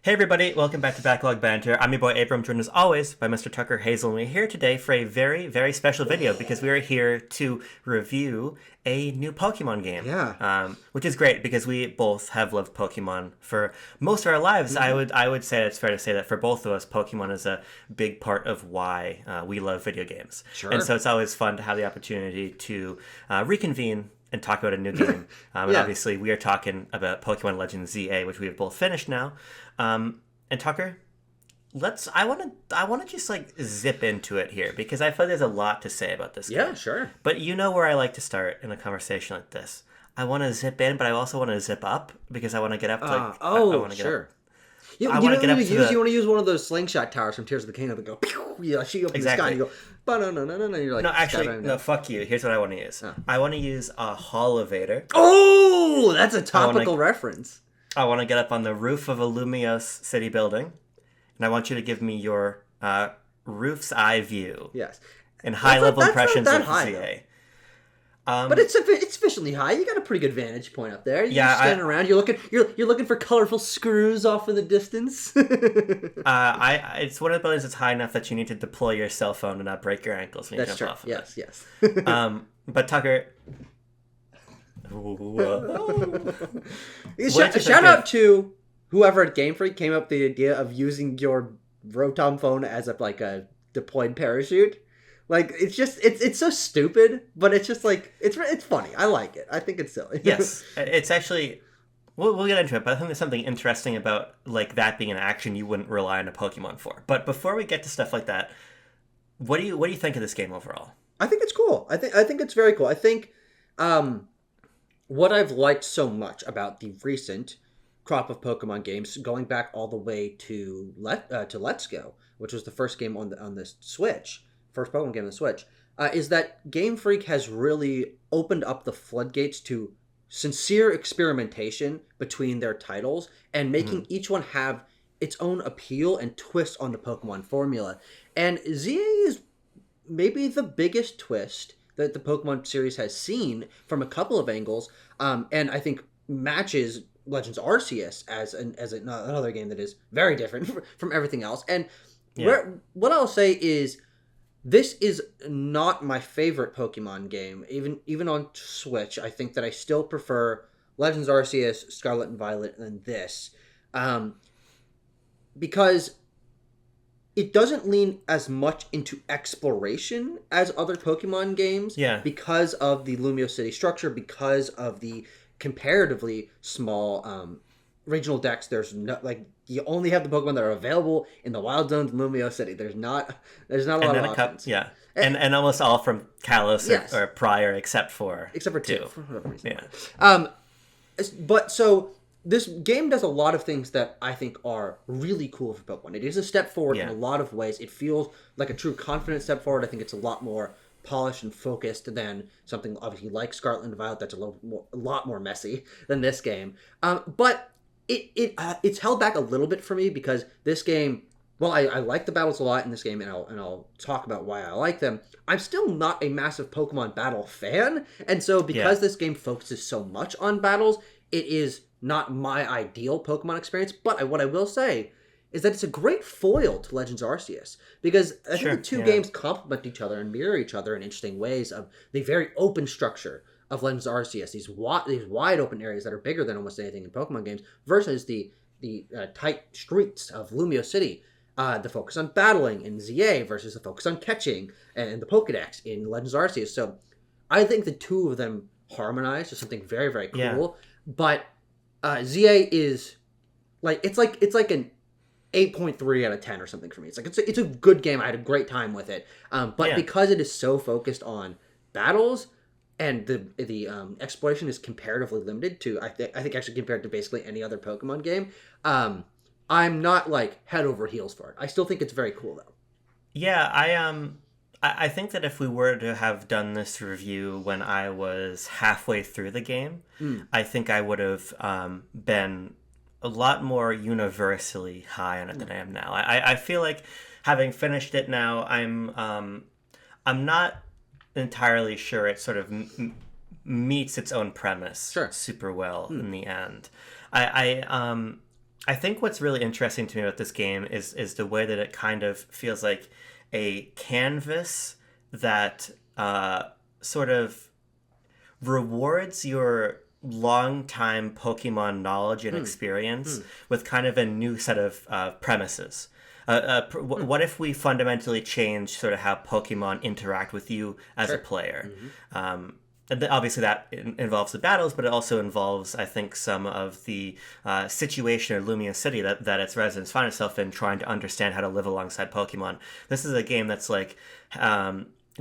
Hey everybody, welcome back to Back Log Banter. I'm your boy Abram, joined as always by Mr. Tucker Hazell, and we're here today for a very, very special video because we are here to review a new Pokemon game. Yeah. Which is great because we both have loved Pokemon for most of our lives. I would say it's fair to say that for both of us, Pokemon is a big part of why we love video games. Sure. And so it's always fun to have the opportunity to reconvene and talk about a new game. And Yeah. obviously, we are talking about Pokemon Legends ZA, which we have both finished now. And Tucker, I want to just like zip into it here because I feel like there's a lot to say about this game. Yeah, sure. But you know where I like to start in a conversation like this. I want to zip in, but I also want to zip up because I want to get up to like. I want to get sure. up. You, I you wanna know get what up you to use? the- You want to use one of those slingshot towers from Tears of the Kingdom that go, pew, yeah, shoot you up in the sky, and you go, ba-na-na-na-na, and you're like, No, actually, skydiving no. down. Fuck you. Here's what I want to use. I want to use a Holovator. Oh, that's a topical reference. I want to get up on the roof of a Lumiose city building, and I want you to give me your roof's eye view Yes. and high-level That's not impressions that of high, ZA. But it's sufficiently high. You got a pretty good vantage point up there. You're Yeah, just standing around. You're looking for colorful screws off in the distance. It's one of the buildings that's high enough that you need to deploy your cell phone to not break your ankles when you That's jump true. off of Yes, yes. it. But Tucker, Shout out to whoever at Game Freak came up with the idea of using your Rotom phone as a deployed parachute. Like it's so stupid, but it's just like it's funny. I like it. I think it's silly. yes, it's actually. We'll get into it, but I think there's something interesting about like that being an action you wouldn't rely on a Pokemon for. But before we get to stuff like that, what do you think of this game overall? I think it's cool. I think it's very cool. I think what I've liked so much about the recent crop of Pokemon games, going back all the way to Let's Go, which was the first game on the Switch, first Pokemon game on the Switch, is that Game Freak has really opened up the floodgates to sincere experimentation between their titles and making each one have its own appeal and twist on the Pokemon formula. And ZA is maybe the biggest twist that the Pokemon series has seen from a couple of angles, and I think matches Legends Arceus as another game that is very different from everything else. And what I'll say is, this is not my favorite Pokemon game, even on Switch. I think that I still prefer Legends Arceus, Scarlet and Violet than this, because it doesn't lean as much into exploration as other Pokemon games. Yeah. Because of the Lumiose City structure, because of the comparatively small regional decks. There's no, like, you only have the Pokemon that are available in the Wild Zones in Lumiose City. There's not a lot of options. And almost all from Kalos Yes. or Prior, except for two, for whatever reason. Yeah. But so this game does a lot of things that I think are really cool for Pokemon. It is a step forward in a lot of ways. It feels like a true confident step forward. I think it's a lot more polished and focused than something obviously like Scarlet and Violet that's a lot more messy than this game. But it's held back a little bit for me because this game, well, I like the battles a lot in this game, and I'll talk about why I like them. I'm still not a massive Pokemon battle fan, and so because this game focuses so much on battles, it is not my ideal Pokemon experience. But what I will say is that it's a great foil to Legends Arceus, because I think the two games complement each other and mirror each other in interesting ways of the very open structure of Legends Arceus, these wide open areas that are bigger than almost anything in Pokemon games, versus the tight streets of Lumiose City. The focus on battling in ZA versus the focus on catching and the Pokedex in Legends Arceus. So I think the two of them harmonize to something very, very cool. Yeah. But ZA is it's like an 8.3 out of 10 or something for me. It's a good game. I had a great time with it. But because it is so focused on battles, and the exploration is comparatively limited to, I think actually compared to basically any other Pokemon game, I'm not like head over heels for it. I still think it's very cool though. Yeah, I think that if we were to have done this review when I was halfway through the game, I think I would have been a lot more universally high on it than I am now. I feel like having finished it now, I'm not entirely sure it sort of meets its own premise super well in the end. I think what's really interesting to me about this game is the way that it kind of feels like a canvas that sort of rewards your long-time Pokemon knowledge and experience with kind of a new set of premises. What if we fundamentally change sort of how Pokemon interact with you as a player? And obviously that involves the battles, but it also involves, I think, some of the situation in Lumia City that its residents find itself in, trying to understand how to live alongside Pokemon. This is a game that's like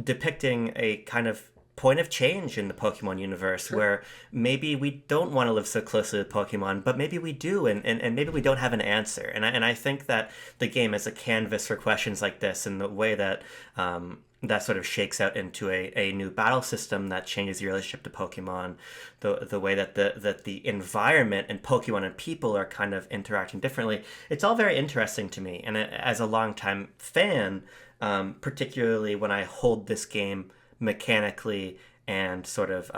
depicting a kind of point of change in the Pokemon universe, where maybe we don't want to live so closely with Pokemon, but maybe we do, and maybe we don't have an answer. And I think that the game is a canvas for questions like this, and the way that that sort of shakes out into a new battle system that changes your relationship to Pokemon, the way that the environment and Pokemon and people are kind of interacting differently. It's all very interesting to me, and as a longtime fan, particularly when I hold this game mechanically and sort of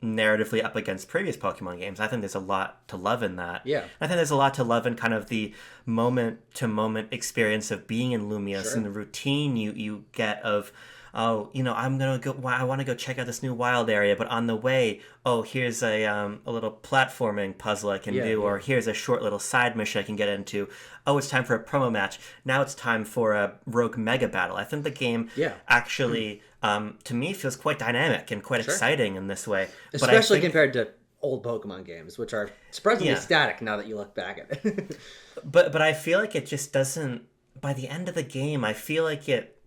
narratively up against previous Pokemon games, I think there's a lot to love in that. Yeah. I think there's a lot to love in kind of the moment-to-moment experience of being in Lumios and the routine you get of, oh, I'm gonna go. I want to go check out this new wild area, but on the way, oh, here's a little platforming puzzle I can do, or here's a short little side mission I can get into. Oh, it's time for a promo match. Now it's time for a rogue mega battle. I think the game actually, to me, feels quite dynamic and quite exciting in this way, especially compared to old Pokemon games, which are surprisingly static now that you look back at it. but I feel like it just doesn't. By the end of the game, I feel like it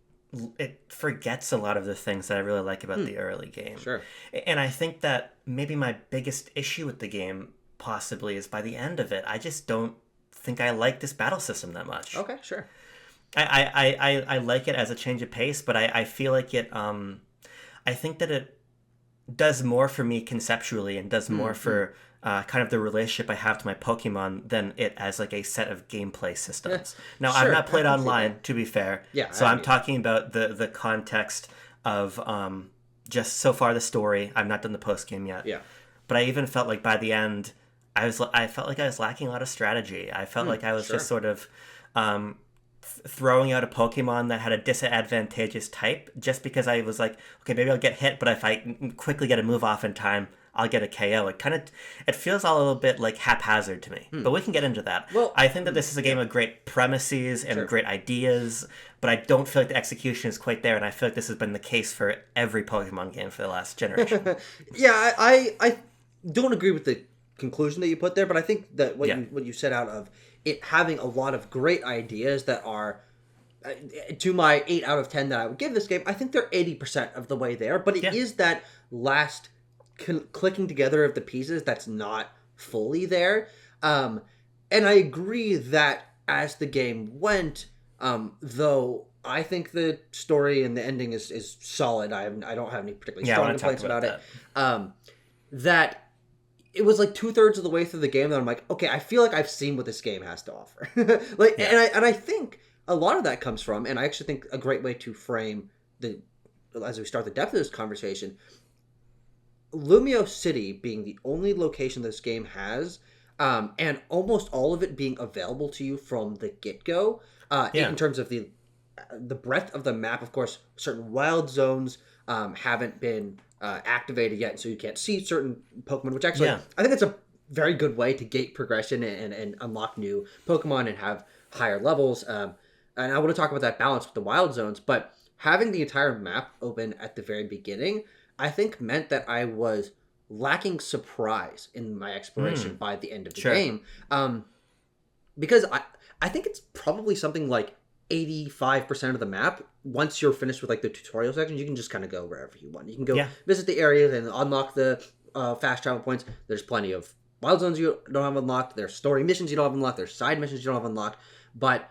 forgets a lot of the things that I really like about the early game. Sure. And I think that maybe my biggest issue with the game possibly is by the end of it, I just don't think I like this battle system that much. Okay, sure. I like it as a change of pace, but I feel like it, I think that it does more for me conceptually and does more for kind of the relationship I have to my Pokemon than it as like a set of gameplay systems. Now, I've not played online, to be fair. Yeah. So I'm talking about the context of just so far the story. I've not done the post game yet. Yeah. But I even felt like by the end, I felt like I was lacking a lot of strategy. I felt like I was just sort of throwing out a Pokemon that had a disadvantageous type just because I was like, okay, maybe I'll get hit, but if I quickly get a move off in time, I'll get a KO. It feels all a little bit like haphazard to me, but we can get into that. Well, I think that this is a game of great premises and great ideas, but I don't feel like the execution is quite there, and I feel like this has been the case for every Pokemon game for the last generation. Yeah, I don't agree with the conclusion that you put there, but I think that what you set out of it having a lot of great ideas that are, to my 8 out of 10 that I would give this game, I think they're 80% of the way there, but it is that last clicking together of the pieces that's not fully there. And I agree that as the game went, though I think the story and the ending is solid. I don't have any particularly strong complaints about it. That it was like 2/3 of the way through the game that I'm like, okay, I feel like I've seen what this game has to offer. And I think a lot of that comes from, and I actually think a great way to frame as we start the depth of this conversation, Lumio City being the only location this game has, and almost all of it being available to you from the get-go, in terms of the breadth of the map. Of course, certain wild zones haven't been activated yet, so you can't see certain Pokemon, which actually I think it's a very good way to gate progression and unlock new Pokemon and have higher levels. And I want to talk about that balance with the wild zones, but having the entire map open at the very beginning, I think meant that I was lacking surprise in my exploration by the end of the game. Because I think it's probably something like 85% of the map. Once you're finished with like the tutorial sections, you can just kind of go wherever you want. You can go visit the areas and unlock the fast travel points. There's plenty of wild zones you don't have unlocked. There's story missions you don't have unlocked. There's side missions you don't have unlocked. But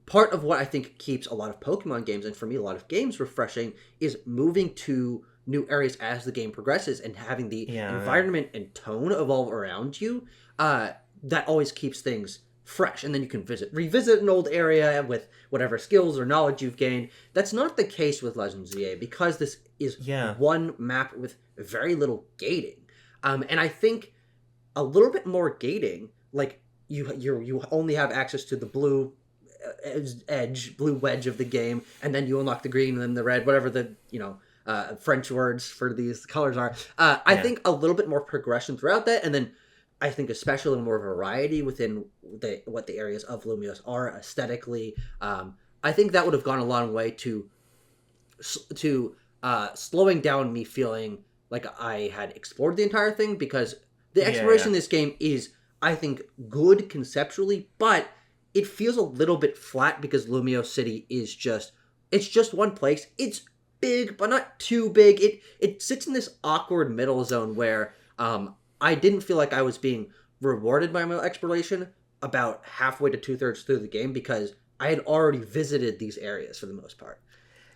part of what I think keeps a lot of Pokemon games, and for me a lot of games, refreshing is moving to new areas as the game progresses and having the environment and tone evolve around you. That always keeps things fresh, and then you can revisit an old area with whatever skills or knowledge you've gained. That's not the case with Legends ZA, because this is one map with very little gating. And I think a little bit more gating, like you only have access to the blue blue wedge of the game, and then you unlock the green and then the red, whatever the French words for these colors are. I think a little bit more progression throughout that, and then I think especially a little more variety within what the areas of Lumios are aesthetically. I think that would have gone a long way to slowing down me feeling like I had explored the entire thing, because the exploration in this game is, I think, good conceptually, but it feels a little bit flat because Lumio City is just one place. It's big, but not too big. It sits in this awkward middle zone where I didn't feel like I was being rewarded by my exploration about halfway to 2/3 through the game, because I had already visited these areas for the most part.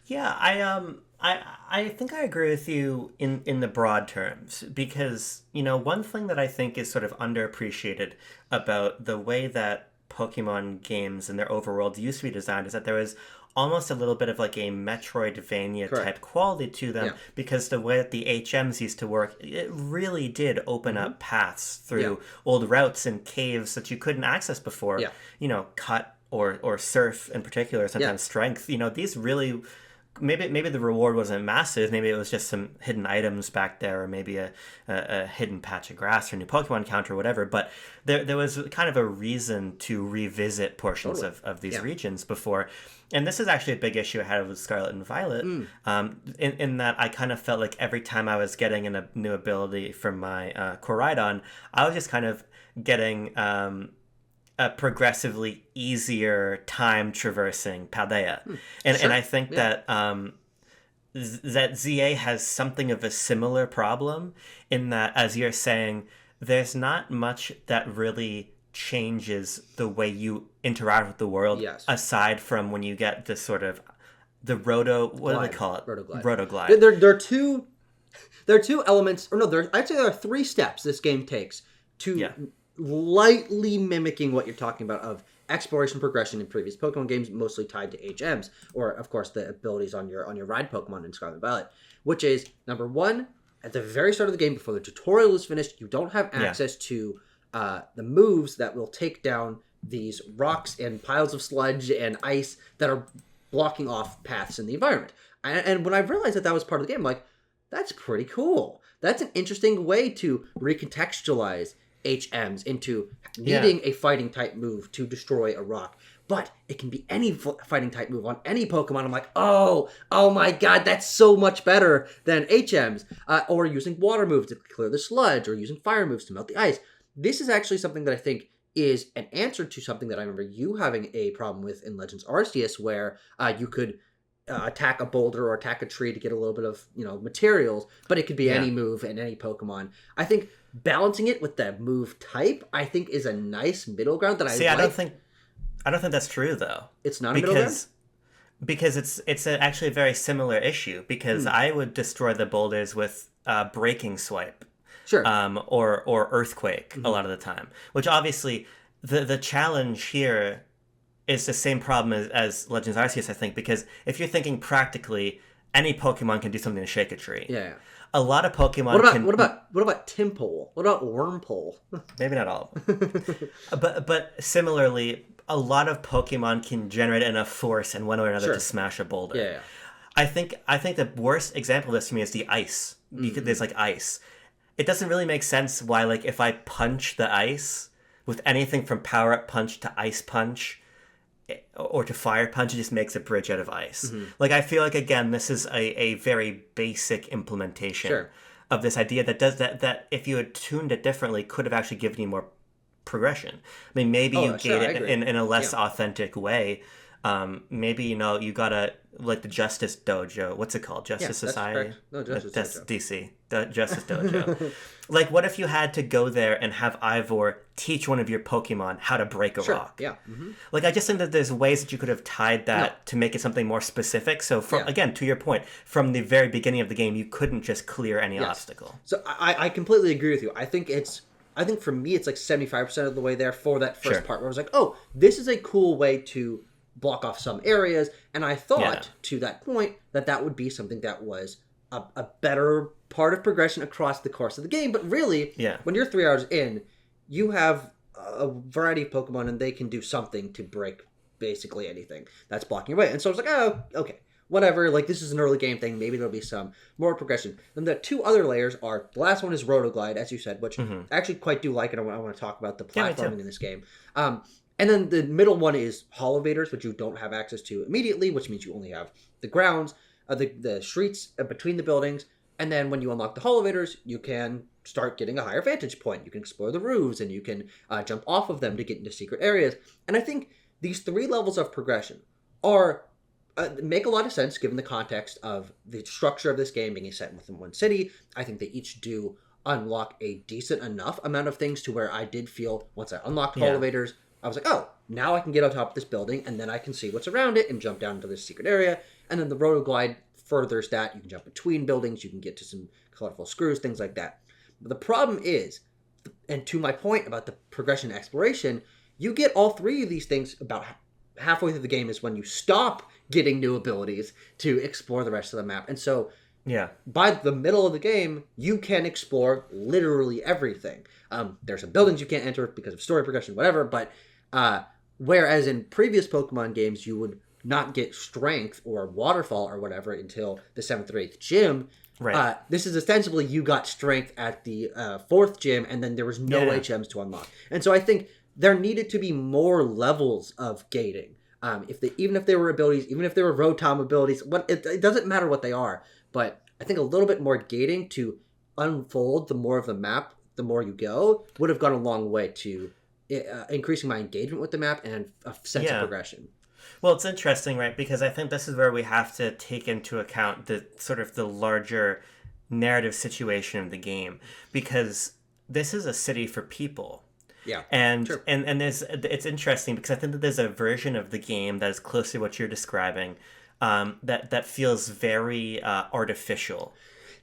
Yeah, I think I agree with you in the broad terms, because, one thing that I think is sort of underappreciated about the way that Pokemon games and their overworlds used to be designed is that there was almost a little bit of like a Metroidvania type quality to them, because the way that the HMs used to work, it really did open up paths through old routes and caves that you couldn't access before. Cut or surf in particular, sometimes strength. These really... Maybe the reward wasn't massive. Maybe it was just some hidden items back there, or maybe a hidden patch of grass or a new Pokemon counter or whatever. But there was kind of a reason to revisit portions of these regions before. And this is actually a big issue I had with Scarlet and Violet, in that I kind of felt like every time I was getting a new ability from my Koraidon, I was just kind of getting... a progressively easier time traversing Paldea. And I think that that ZA has something of a similar problem, in that, as you're saying, there's not much that really changes the way you interact with the world, aside from when you get this sort of the what do they call it? Rotoglide. There are two elements, or no, there are 3 steps this game takes to lightly mimicking what you're talking about of exploration progression in previous Pokemon games, mostly tied to HMs, or of course the abilities on your ride Pokemon in Scarlet and Violet, which is, number 1, at the very start of the game, before the tutorial is finished, you don't have access to the moves that will take down these rocks and piles of sludge and ice that are blocking off paths in the environment. And when I realized that was part of the game, I'm like, that's pretty cool. That's an interesting way to recontextualize HMs into needing a fighting type move to destroy a rock, but it can be any fighting type move on any Pokemon. I'm like, oh my god, that's so much better than HMs, or using water moves to clear the sludge, or using fire moves to melt the ice. This is actually something that I think is an answer to something that I remember you having a problem with in Legends Arceus, where you could attack a boulder or attack a tree to get a little bit of materials, but it could be any move and any Pokemon. I think balancing it with the move type, I think, is a nice middle ground that I like. I don't think that's true, though. It's not a middle ground? Because it's actually a very similar issue, because I would destroy the boulders with Breaking Swipe. Sure. Or Earthquake a lot of the time, which obviously the challenge here is the same problem as Legends Arceus, I think, because if you're thinking practically, any Pokemon can do something to shake a tree. Yeah. A lot of Pokemon What about Timpole? What about Wormpole? Maybe not all of them. but similarly, a lot of Pokemon can generate enough force in one way or another to smash a boulder. Yeah. I think the worst example of this to me is the ice. There's like ice. It doesn't really make sense why, like, if I punch the ice with anything from Power Up Punch to Ice Punch or to Fire Punch, it just makes a bridge out of ice. Like, I feel like, again, this is a very basic implementation of this idea that if you had tuned it differently, could have actually given you more progression. I mean, maybe you gate it in a less authentic way. Maybe, you gotta, like, the Justice Dojo. What's it called? Justice Society? No, Justice Dojo. DC. The Justice Dojo. Like, what if you had to go there and have Ivor teach one of your Pokemon how to break a rock? Yeah. Like, I just think that there's ways that you could have tied that to make it something more specific. So, again, to your point, from the very beginning of the game, you couldn't just clear any obstacle. So I completely agree with you. I think for me, it's like 75% of the way there for that first part, where I was like, oh, this is a cool way to block off some areas, and I thought to that point that would be something that was a better part of progression across the course of the game. But really, when you're 3 hours in, you have a variety of Pokemon, and they can do something to break basically anything that's blocking your way. And so I was like, oh, okay, whatever. Like, this is an early game thing. Maybe there'll be some more progression. Then the two other layers are, the last one is Rotoglide, as you said, which I actually quite do like, and I want to talk about the platforming in this game. And then the middle one is Holovators, which you don't have access to immediately, which means you only have the grounds, the streets between the buildings. And then when you unlock the Holovators, you can start getting a higher vantage point. You can explore the roofs, and you can jump off of them to get into secret areas. And I think these 3 levels of progression are make a lot of sense given the context of the structure of this game being set within one city. I think they each do unlock a decent enough amount of things to where I did feel, once I unlocked Holovators, I was like, oh, now I can get on top of this building, and then I can see what's around it and jump down into this secret area. And then the Rotoglide furthers that. You can jump between buildings. You can get to some colorful screws, things like that. But the problem is, and to my point about the progression and exploration, you get all 3 of these things about halfway through the game is when you stop getting new abilities to explore the rest of the map. And so by the middle of the game, you can explore literally everything. There's some buildings you can't enter because of story progression, whatever, but whereas in previous Pokemon games, you would not get strength or waterfall or whatever until the 7th or 8th gym. Right. This is ostensibly you got strength at the 4th gym, and then there was no HMs to unlock. And so I think there needed to be more levels of gating. Even if they were abilities, even if they were Rotom abilities, it doesn't matter what they are. But I think a little bit more gating to unfold the more of the map, the more you go, would have gone a long way to increasing my engagement with the map and a sense of progression. Well, it's interesting, right? Because I think this is where we have to take into account the sort of the larger narrative situation of the game, because this is a city for people. Yeah, and it's interesting because I think that there's a version of the game that is close to what you're describing, that feels very artificial.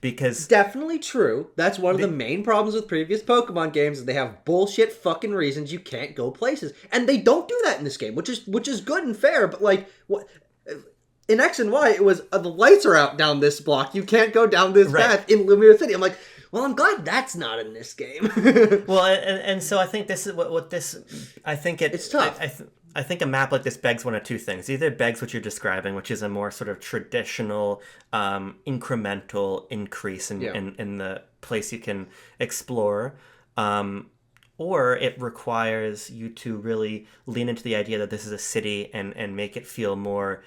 Because definitely true. That's one of the main problems with previous Pokemon games is they have bullshit fucking reasons you can't go places, and they don't do that in this game, which is good and fair. But like, what in X and Y, it was the lights are out down this block. You can't go down this path in Lumiere City. I'm like, well, I'm glad that's not in this game. Well, and so I think this is what this. I think it's tough. I think a map like this begs one of 2 things. Either it begs what you're describing, which is a more sort of traditional, incremental increase in the place you can explore, or it requires you to really lean into the idea that this is a city and make it feel more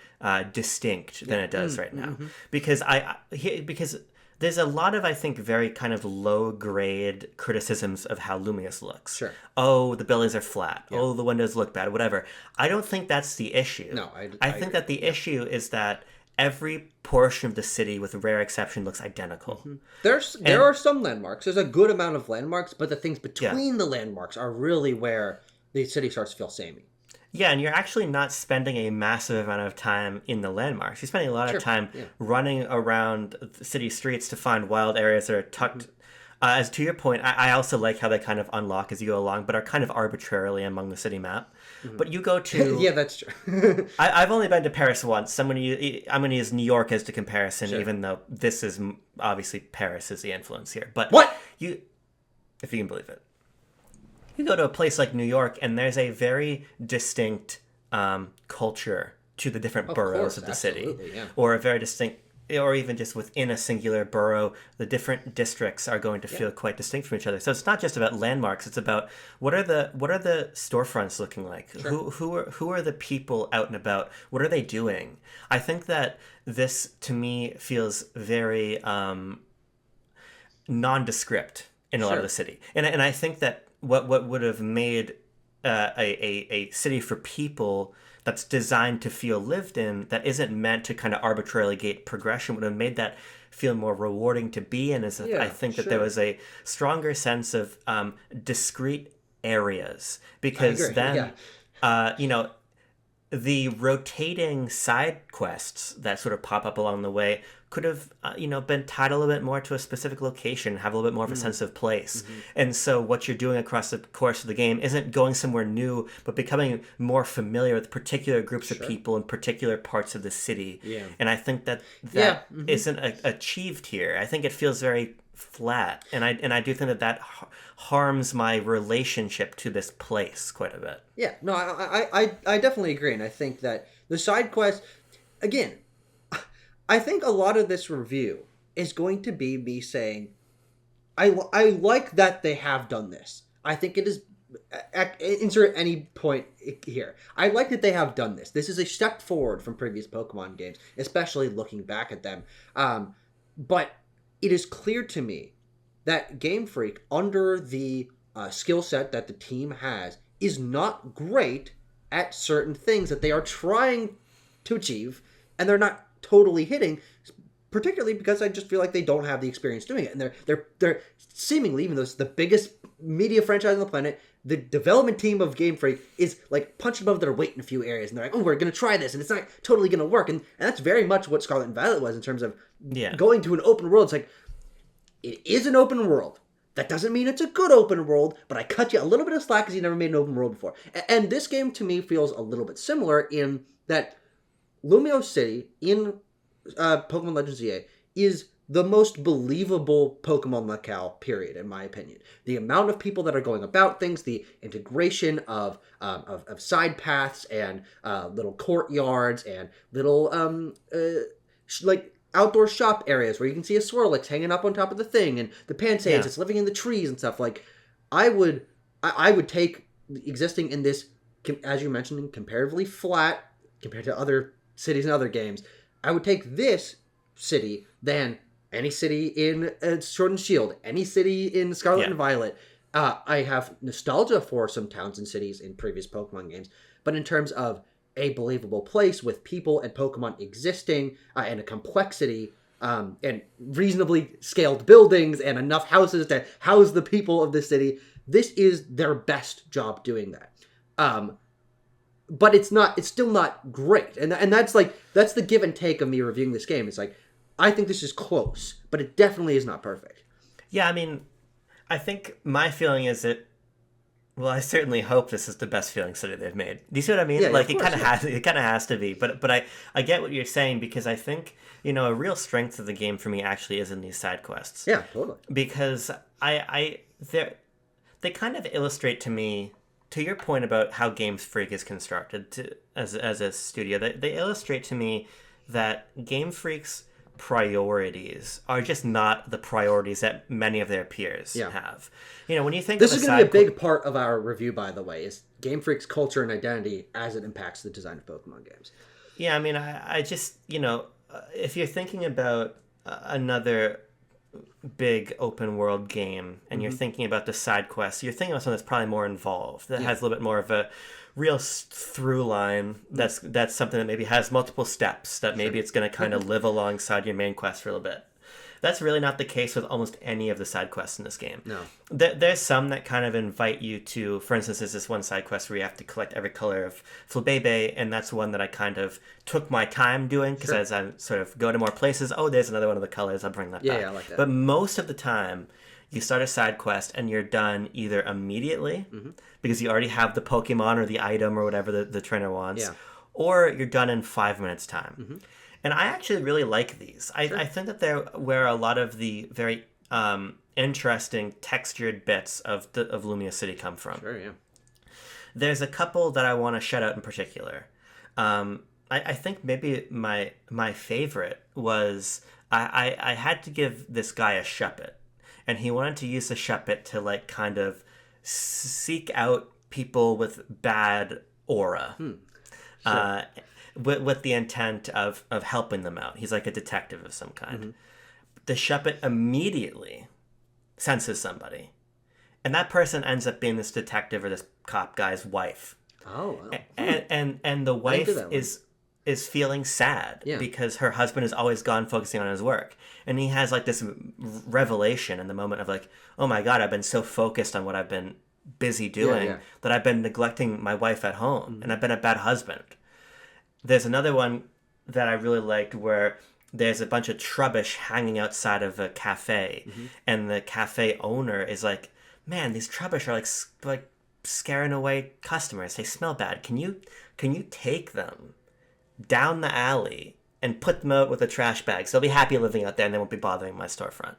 distinct than it does right now. Because because there's a lot of, I think, very kind of low-grade criticisms of how Lumious looks. Sure. Oh, the buildings are flat. Yeah. Oh, the windows look bad, whatever. I don't think that's the issue. No, I think that the issue is that every portion of the city, with a rare exception, looks identical. There are some landmarks. There's a good amount of landmarks, but the things between the landmarks are really where the city starts to feel samey. Yeah, and you're actually not spending a massive amount of time in the landmarks. You're spending a lot of time running around the city streets to find wild areas that are tucked. As to your point, I also like how they kind of unlock as you go along, but are kind of arbitrarily among the city map. But you go to... Yeah, that's true. I've only been to Paris once. I'm going to use New York as the comparison, even though this is... Obviously, Paris is the influence here. But what? If you can believe it. You go to a place like New York, and there's a very distinct culture to the different boroughs of the city. Yeah. Or a very distinct... Or even just within a singular borough, the different districts are going to feel quite distinct from each other. So it's not just about landmarks; it's about what are the storefronts looking like? Sure. Who are the people out and about? What are they doing? I think that this, to me, feels very nondescript in a lot of the city, and I think that what would have made a city for people that's designed to feel lived in, that isn't meant to kind of arbitrarily gate progression, would have made that feel more rewarding to be in. I think that there was a stronger sense of discrete areas, because then, the rotating side quests that sort of pop up along the way could have, been tied a little bit more to a specific location, have a little bit more of a sense of place. And so what you're doing across the course of the game isn't going somewhere new, but becoming more familiar with particular groups of people in particular parts of the city. Yeah. And I think that isn't achieved here. I think it feels very flat, and I do think that harms my relationship to this place quite a bit. Yeah, no, I definitely agree, and I think that the side quest, again, I think a lot of this review is going to be me saying, I like that they have done this. I think it is, insert any point here. I like that they have done this. This is a step forward from previous Pokemon games, especially looking back at them. But it is clear to me that Game Freak, under the skill set that the team has, is not great at certain things that they are trying to achieve, and they're not totally hitting, particularly because I just feel like they don't have the experience doing it. And they're seemingly, even though it's the biggest media franchise on the planet, the development team of Game Freak is like punching above their weight in a few areas, and they're like, oh, we're going to try this, and it's not totally going to work. And that's very much what Scarlet and Violet was in terms of going to an open world. It's like, it is an open world. That doesn't mean it's a good open world, but I cut you a little bit of slack because you never made an open world before. And this game, to me, feels a little bit similar in that Lumio City in Pokemon Legends ZA is the most believable Pokemon locale, period, in my opinion. The amount of people that are going about things, the integration of side paths and little courtyards and little like outdoor shop areas where you can see a Swirlix hanging up on top of the thing, and the Pansage that's living in the trees and stuff. Like, I would take existing in this, as you mentioned, comparatively flat compared to other cities and other games. I would take this city than any city in Sword and Shield, any city in Scarlet and Violet. I have nostalgia for some towns and cities in previous Pokemon games, but in terms of a believable place with people and Pokemon existing and a complexity and reasonably scaled buildings and enough houses to house the people of the city, this is their best job doing that. But it's still not great. And that's the give and take of me reviewing this game. It's like, I think this is close, but it definitely is not perfect. Yeah, I mean, I think my feeling is that, well, I certainly hope this is the best feeling city they've made. Do you see what I mean? Yeah, like, it kind of has to be. But I get what you're saying, because I think, a real strength of the game for me actually is in these side quests. Yeah, totally. Because they kind of illustrate to me, to your point about how Game Freak is constructed as a studio, they illustrate to me that Game Freak's priorities are just not the priorities that many of their peers have. When you think this is going to be a big part of our review, by the way, is Game Freak's culture and identity as it impacts the design of Pokemon games. Yeah, I mean, I just, if you're thinking about another big open world game and you're thinking about the side quests, you're thinking about something that's probably more involved, that has a little bit more of a real through line. That's something that maybe has multiple steps, that maybe it's going to kind of live alongside your main quest for a little bit. That's really not the case with almost any of the side quests in this game. No. There's some that kind of invite you to, for instance, there's this one side quest where you have to collect every color of Flabébé, and that's one that I kind of took my time doing, because as I sort of go to more places, there's another one of the colors, I'll bring that back. Yeah, I like that. But most of the time, you start a side quest and you're done either immediately, because you already have the Pokemon or the item or whatever the trainer wants, or you're done in 5 minutes time. And I actually really like these. I think that they're where a lot of the very interesting textured bits of Lumia City come from. Sure, yeah. There's a couple that I want to shout out in particular. I think maybe my favorite was I had to give this guy a Shuppet, and he wanted to use the Shuppet to like kind of seek out people with bad aura. Sure. With the intent of helping them out. He's like a detective of some kind. The Shuppet immediately senses somebody, and that person ends up being this detective or this cop guy's wife. Oh, wow. And the wife is feeling sad because her husband is always gone focusing on his work, and he has like this revelation in the moment of like, oh my god, I've been so focused on what I've been busy doing that I've been neglecting my wife at home, and I've been a bad husband. There's another one that I really liked where there's a bunch of trubbish hanging outside of a cafe, and the cafe owner is like, man, these trubbish are like scaring away customers. They smell bad. Can you take them down the alley and put them out with a trash bag, so they'll be happy living out there and they won't be bothering my storefront?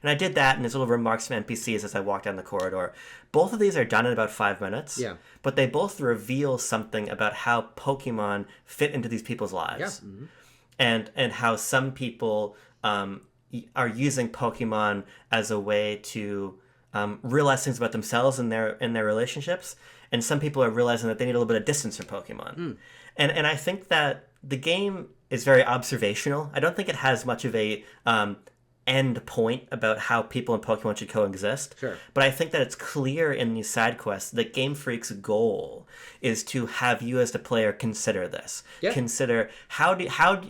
And I did that, and there's little remarks from NPCs as I walked down the corridor. Both of these are done in about 5 minutes. Yeah. But they both reveal something about how Pokemon fit into these people's lives. Yeah. Mm-hmm. And how some people are using Pokemon as a way to realize things about themselves and their relationships. And some people are realizing that they need a little bit of distance from Pokemon. And I think that the game is very observational. I don't think it has much of a end point about how people and Pokemon should coexist. Sure. But I think that it's clear in these side quests that Game Freak's goal is to have you as the player consider this. Yeah. Consider how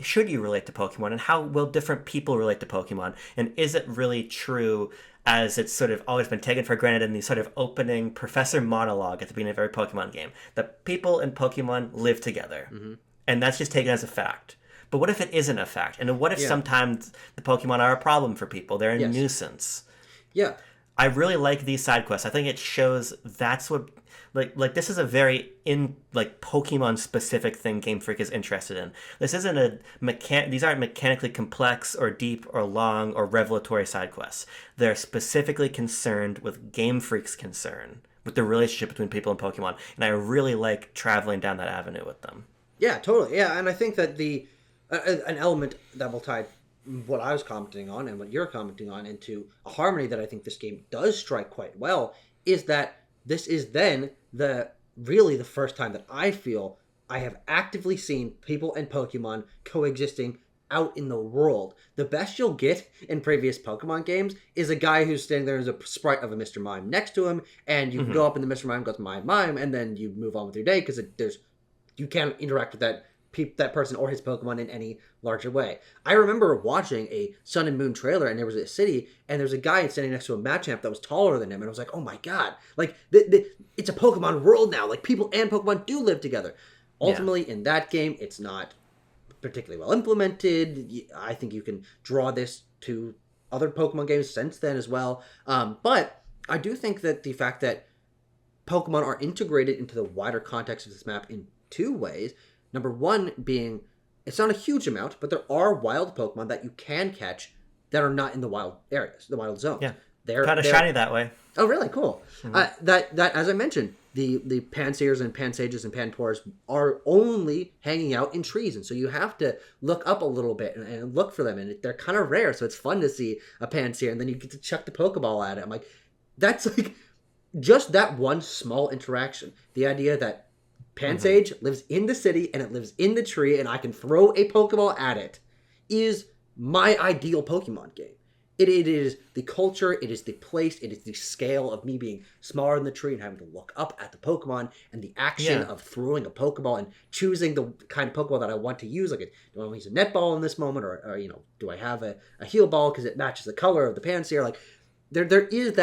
should you relate to Pokemon, and how will different people relate to Pokemon, and is it really true as it's sort of always been taken for granted in the sort of opening professor monologue at the beginning of every Pokemon game, that people and Pokemon live together. Mm-hmm. And that's just taken as a fact. But what if it isn't a fact? And what if sometimes the Pokemon are a problem for people? They're a nuisance. Yeah. I really like these side quests. I think it shows that's what... Like this is a very Pokemon specific thing Game Freak is interested in. This isn't these aren't mechanically complex or deep or long or revelatory side quests. They're specifically concerned with Game Freak's concern with the relationship between people and Pokemon. And I really like traveling down that avenue with them. Yeah, totally. Yeah, and I think that an element that will tie what I was commenting on and what you're commenting on into a harmony that I think this game does strike quite well is that this is then the first time that I feel I have actively seen people and Pokemon coexisting out in the world. The best you'll get in previous Pokemon games is a guy who's standing there as a sprite of a Mr. Mime next to him, and you can go up and the Mr. Mime goes Mime, and then you move on with your day because you can't interact with that person or his Pokemon in any larger way. I remember watching a Sun and Moon trailer, and there was a city, and there's a guy standing next to a Machamp that was taller than him, and I was like, oh my god, like, it's a Pokemon world now, like, people and Pokemon do live together. Ultimately, in that game, it's not particularly well implemented. I think you can draw this to other Pokemon games since then as well, but I do think that the fact that Pokemon are integrated into the wider context of this map in 2 ways. Number one being, it's not a huge amount, but there are wild Pokemon that you can catch that are not in the wild areas, the wild zones. Yeah, they're kind of shiny that way. Oh, really? Cool. Mm-hmm. That as I mentioned, the Panseers and Pansages and Panpours are only hanging out in trees, and so you have to look up a little bit and look for them, and they're kind of rare, so it's fun to see a Panseer, and then you get to chuck the Pokeball at it. I'm like, that's like just that one small interaction. The idea that Pansage lives in the city and it lives in the tree and I can throw a Pokeball at it is my ideal Pokemon game. It is the culture, it is the place, it is the scale of me being smaller than the tree and having to look up at the Pokemon and the action of throwing a Pokeball and choosing the kind of Pokeball that I want to use. Like, do I want to use a net ball in this moment or do I have a heal ball because it matches the color of the Panseer? Like, there is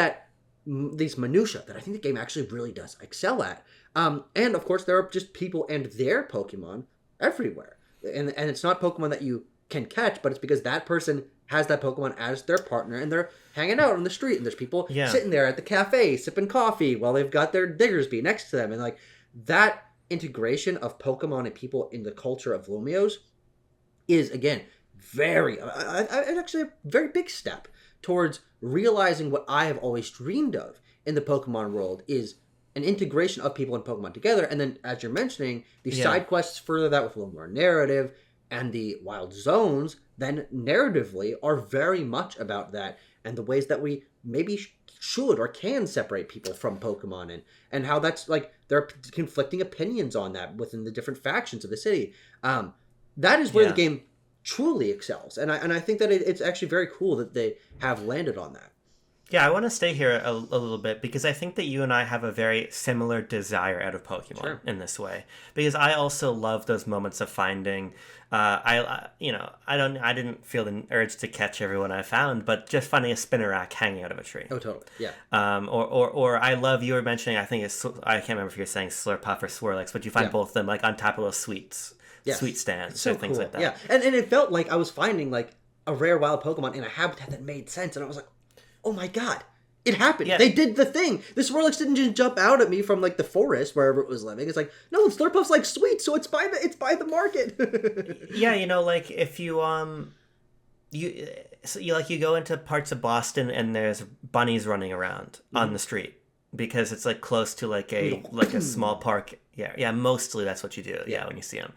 these minutia that I think the game actually really does excel at. And of course, there are just people and their Pokemon everywhere. And it's not Pokemon that you can catch, but it's because that person has that Pokemon as their partner and they're hanging out on the street and there's people sitting there at the cafe sipping coffee while they've got their Diggersby next to them. And like that integration of Pokemon and people in the culture of Lumiose is, again, actually a very big step towards realizing what I have always dreamed of in the Pokemon world is an integration of people and Pokemon together. And then, as you're mentioning, the side quests further that with a little more narrative, and the wild zones then narratively are very much about that and the ways that we maybe should or can separate people from Pokemon and how that's like there are conflicting opinions on that within the different factions of the city. That is where the game truly excels. And I think that it's actually very cool that they have landed on that. Yeah, I want to stay here a little bit because I think that you and I have a very similar desire out of Pokemon in this way. Because I also love those moments of finding. I didn't feel the urge to catch everyone I found, but just finding a Spinarak hanging out of a tree. Oh, totally. Yeah. Or I love, you were mentioning, I can't remember if you're saying Slurpuff or Swirlix, but you find both of them like on top of those sweet stands, so things like that. Yeah, and it felt like I was finding like a rare wild Pokemon in a habitat that made sense, and I was like, oh my god, it happened. Yeah. They did the thing. The Swirlix didn't just jump out at me from like the forest wherever it was living. It's like, no, Slurpuff's like sweet, so it's by the market. Yeah, like if you So you go into parts of Boston and there's bunnies running around on the street because it's like close to like a small park. Yeah, mostly that's what you do. Yeah, when you see them.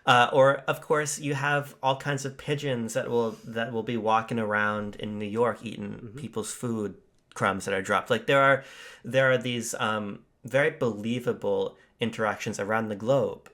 Or of course you have all kinds of pigeons that will be walking around in New York eating people's food crumbs that are dropped. Like there are these very believable interactions around the globe.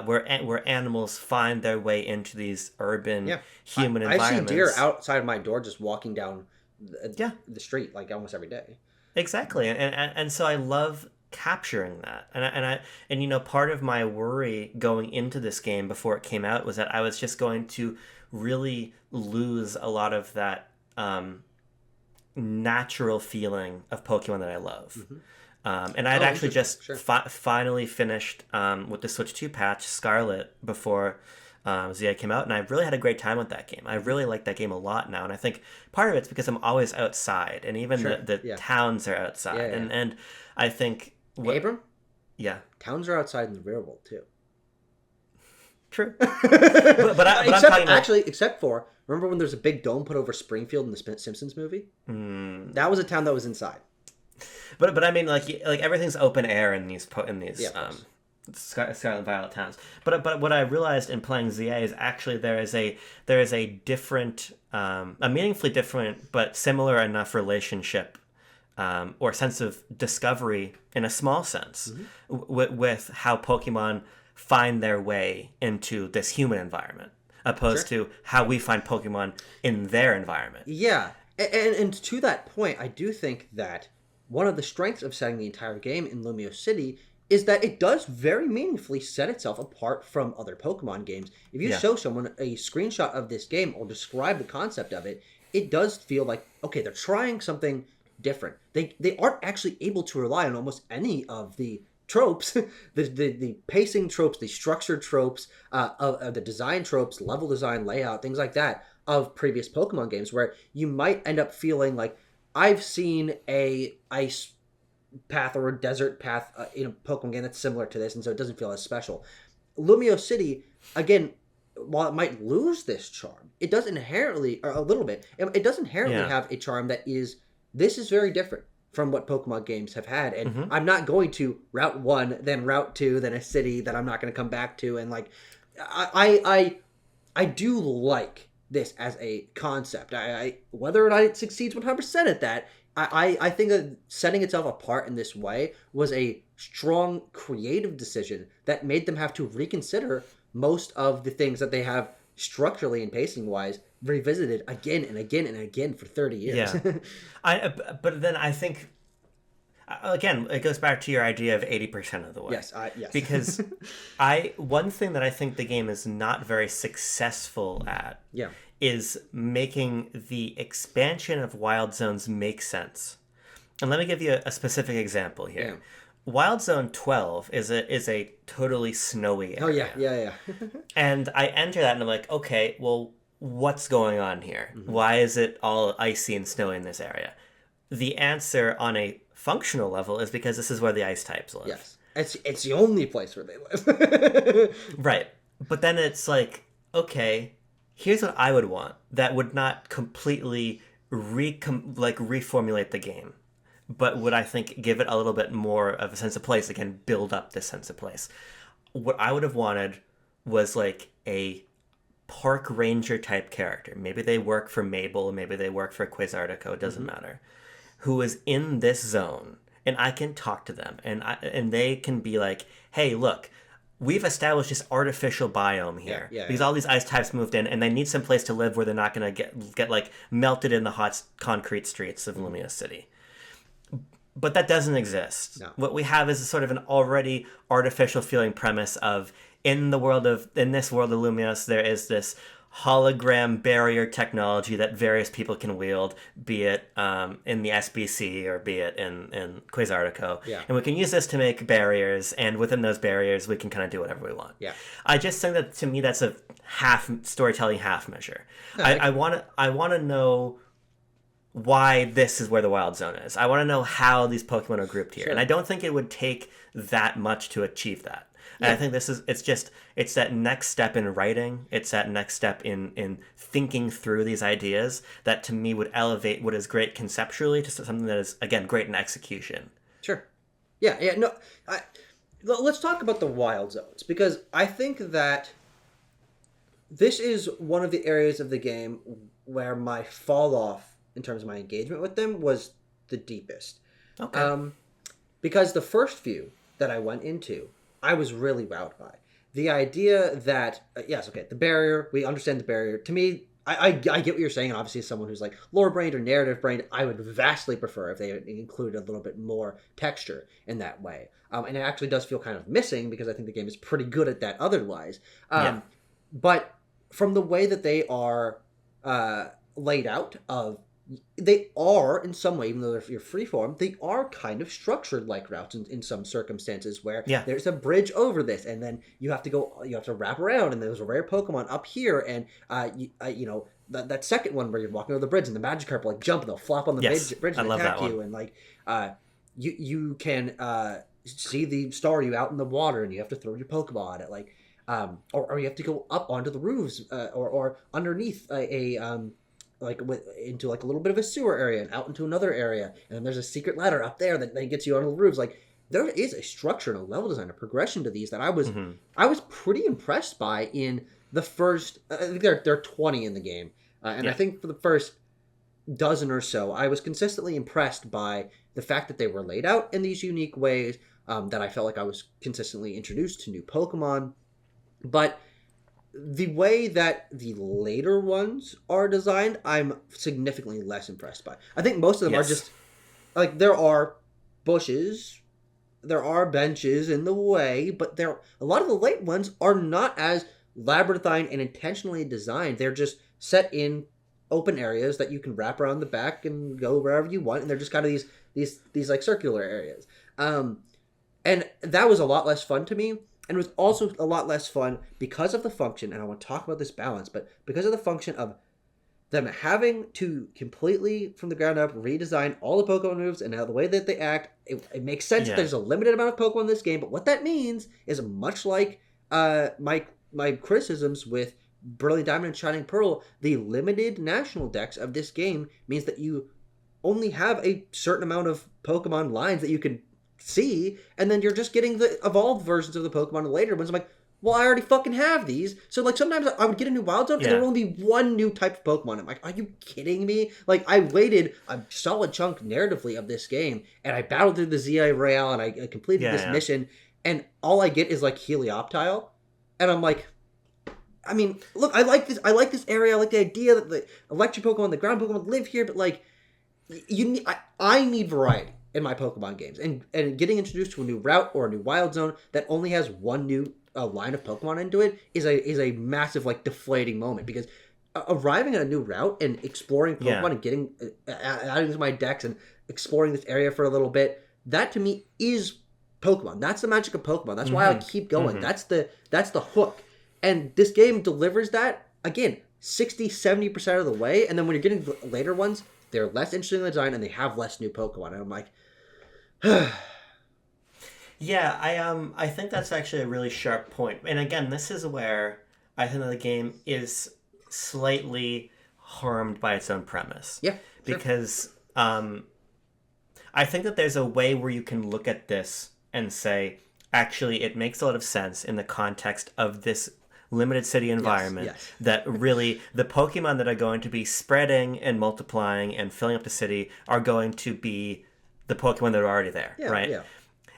Where animals find their way into these urban human environments. I see deer outside my door just walking down the street like almost every day. Exactly, and so I love capturing that, and part of my worry going into this game before it came out was that I was just going to really lose a lot of that natural feeling of Pokemon that I love. And I'd actually just finally finished with the Switch 2 patch, Scarlet, before ZI came out, and I really had a great time with that game. I really like that game a lot now, and I think part of it's because I'm always outside, and even the towns are outside. And I think... Abram? Yeah. Towns are outside in the real world, too. True. but I'm talking about... Actually, except for, remember when there's a big dome put over Springfield in the Simpsons movie? That was a town that was inside. But I mean, like everything's open air in these Scarlet and Violet towns. But what I realized in playing ZA is actually there is a different, a meaningfully different but similar enough relationship or sense of discovery in a small sense with how Pokemon find their way into this human environment, opposed to how we find Pokemon in their environment. Yeah, and to that point, I do think that one of the strengths of setting the entire game in Lumio City is that it does very meaningfully set itself apart from other Pokemon games. If you show someone a screenshot of this game or describe the concept of it, it does feel like, okay, they're trying something different. They aren't actually able to rely on almost any of the tropes, the pacing tropes, the structure tropes, of the design tropes, level design, layout, things like that of previous Pokemon games, where you might end up feeling like, I've seen a ice path or a desert path in a Pokemon game that's similar to this, and so it doesn't feel as special. Lumio City, again, while it might lose this charm, it does inherently, or a little bit, it does inherently have a charm that is, this is very different from what Pokemon games have had, and I'm not going to Route 1, then Route 2, then a city that I'm not going to come back to, and like, I do like this as a concept. I whether or not it succeeds 100% at that, I think that setting itself apart in this way was a strong creative decision that made them have to reconsider most of the things that they have structurally and pacing wise revisited again and again and again for 30 years. Yeah. But then I think, again, it goes back to your idea of 80% of the way. Yes. Because one thing that I think the game is not very successful at is making the expansion of Wild Zones make sense. And let me give you a specific example here. Yeah. Wild Zone 12 is a totally snowy area. Oh, yeah. And I enter that and I'm like, okay, well, what's going on here? Why is it all icy and snowy in this area? The answer on a functional level is because this is where the ice types live. Yes. It's the only place where they live. Right. But then it's like, okay, here's what I would want that would not completely reformulate the game, but would, I think, give it a little bit more of a sense of place, again, build up this sense of place. What I would have wanted was like a park ranger type character. Maybe they work for Mabel, maybe they work for Quasartico, it doesn't matter. Who is in this zone, and I can talk to them, and they can be like, hey, look, we've established this artificial biome here. Because all these ice types moved in, and they need some place to live where they're not going to get like melted in the hot concrete streets of Lumia City. But that doesn't exist. No. What we have is sort of an already artificial feeling premise of in this world of Lumios, there is this hologram barrier technology that various people can wield, be it in the SBC or be it in Quasartico. Yeah. And we can use this to make barriers, and within those barriers, we can kind of do whatever we want. Yeah. I just think that, to me, that's a storytelling half measure. No, I want to know why this is where the Wild Zone is. I want to know how these Pokemon are grouped here. Sure. And I don't think it would take that much to achieve that. And I think it's that next step in writing. It's that next step in thinking through these ideas that to me would elevate what is great conceptually to something that is, again, great in execution. Sure. Yeah. No. Let's talk about the wild zones, because I think that this is one of the areas of the game where my fall off in terms of my engagement with them was the deepest. Okay. Because the first few that I went into, I was really wowed by. The idea that, the barrier, we understand the barrier. To me, I get what you're saying, and obviously as someone who's like lore-brained or narrative-brained, I would vastly prefer if they included a little bit more texture in that way. And it actually does feel kind of missing, because I think the game is pretty good at that otherwise. But from the way that they are laid out, they are, in some way, even though they're freeform, they are kind of structured like routes in some circumstances, where there's a bridge over this, and then you have to wrap around, and there's a rare Pokemon up here, and that second one where you're walking over the bridge, and the Magikarp will jump, and they'll flop on the bridge and attack you, and you can see the Staryu out in the water, and you have to throw your Pokeball at it, or you have to go up onto the roofs, or underneath into a little bit of a sewer area and out into another area, and then there's a secret ladder up there that then gets you onto the roofs. There is a structure and a level design, a progression to these that I was pretty impressed by in the first. I think there are 20 in the game, and I think for the first dozen or so, I was consistently impressed by the fact that they were laid out in these unique ways. That I felt like I was consistently introduced to new Pokemon, but the way that the later ones are designed, I'm significantly less impressed by. I think most of them are just, there are bushes, there are benches in the way, but a lot of the late ones are not as labyrinthine and intentionally designed. They're just set in open areas that you can wrap around the back and go wherever you want, and they're just kind of these circular areas. And that was a lot less fun to me. And it was also a lot less fun because of the function, and I want to talk about this balance, but because of the function of them having to completely, from the ground up, redesign all the Pokemon moves and the way that they act. It makes sense that there's a limited amount of Pokemon in this game, but what that means is much like my criticisms with Brilliant Diamond and Shining Pearl, the limited national dex of this game means that you only have a certain amount of Pokemon lines that you can see, and then you're just getting the evolved versions of the Pokemon in the later ones. I'm like, well, I already fucking have these. So, sometimes I would get a new Wild Zone, and there would only be one new type of Pokemon. I'm like, are you kidding me? I waited a solid chunk narratively of this game, and I battled through the ZI Royale, and I completed this mission, and all I get is, Helioptile. And I'm like, I mean, look, I like this area. I like the idea that the electric Pokemon, the ground Pokemon live here, but, I need variety in my Pokemon games, and getting introduced to a new route or a new Wild Zone that only has one new line of Pokemon into it is a massive deflating moment, because arriving at a new route and exploring Pokemon and getting adding to my decks and exploring this area for a little bit, that to me is Pokemon. That's the magic of Pokemon. That's why I keep going. That's the hook, and this game delivers that again 60-70% of the way. And then when you're getting the later ones, they're less interesting in the design and they have less new Pokemon, and I'm like, yeah, I think that's actually a really sharp point. And again, this is where I think that the game is slightly harmed by its own premise. Yeah, sure. Because I think that there's a way where you can look at this and say, actually, it makes a lot of sense in the context of this limited city environment, that really the Pokemon that are going to be spreading and multiplying and filling up the city are going to be the Pokemon that are already there, right? Yeah.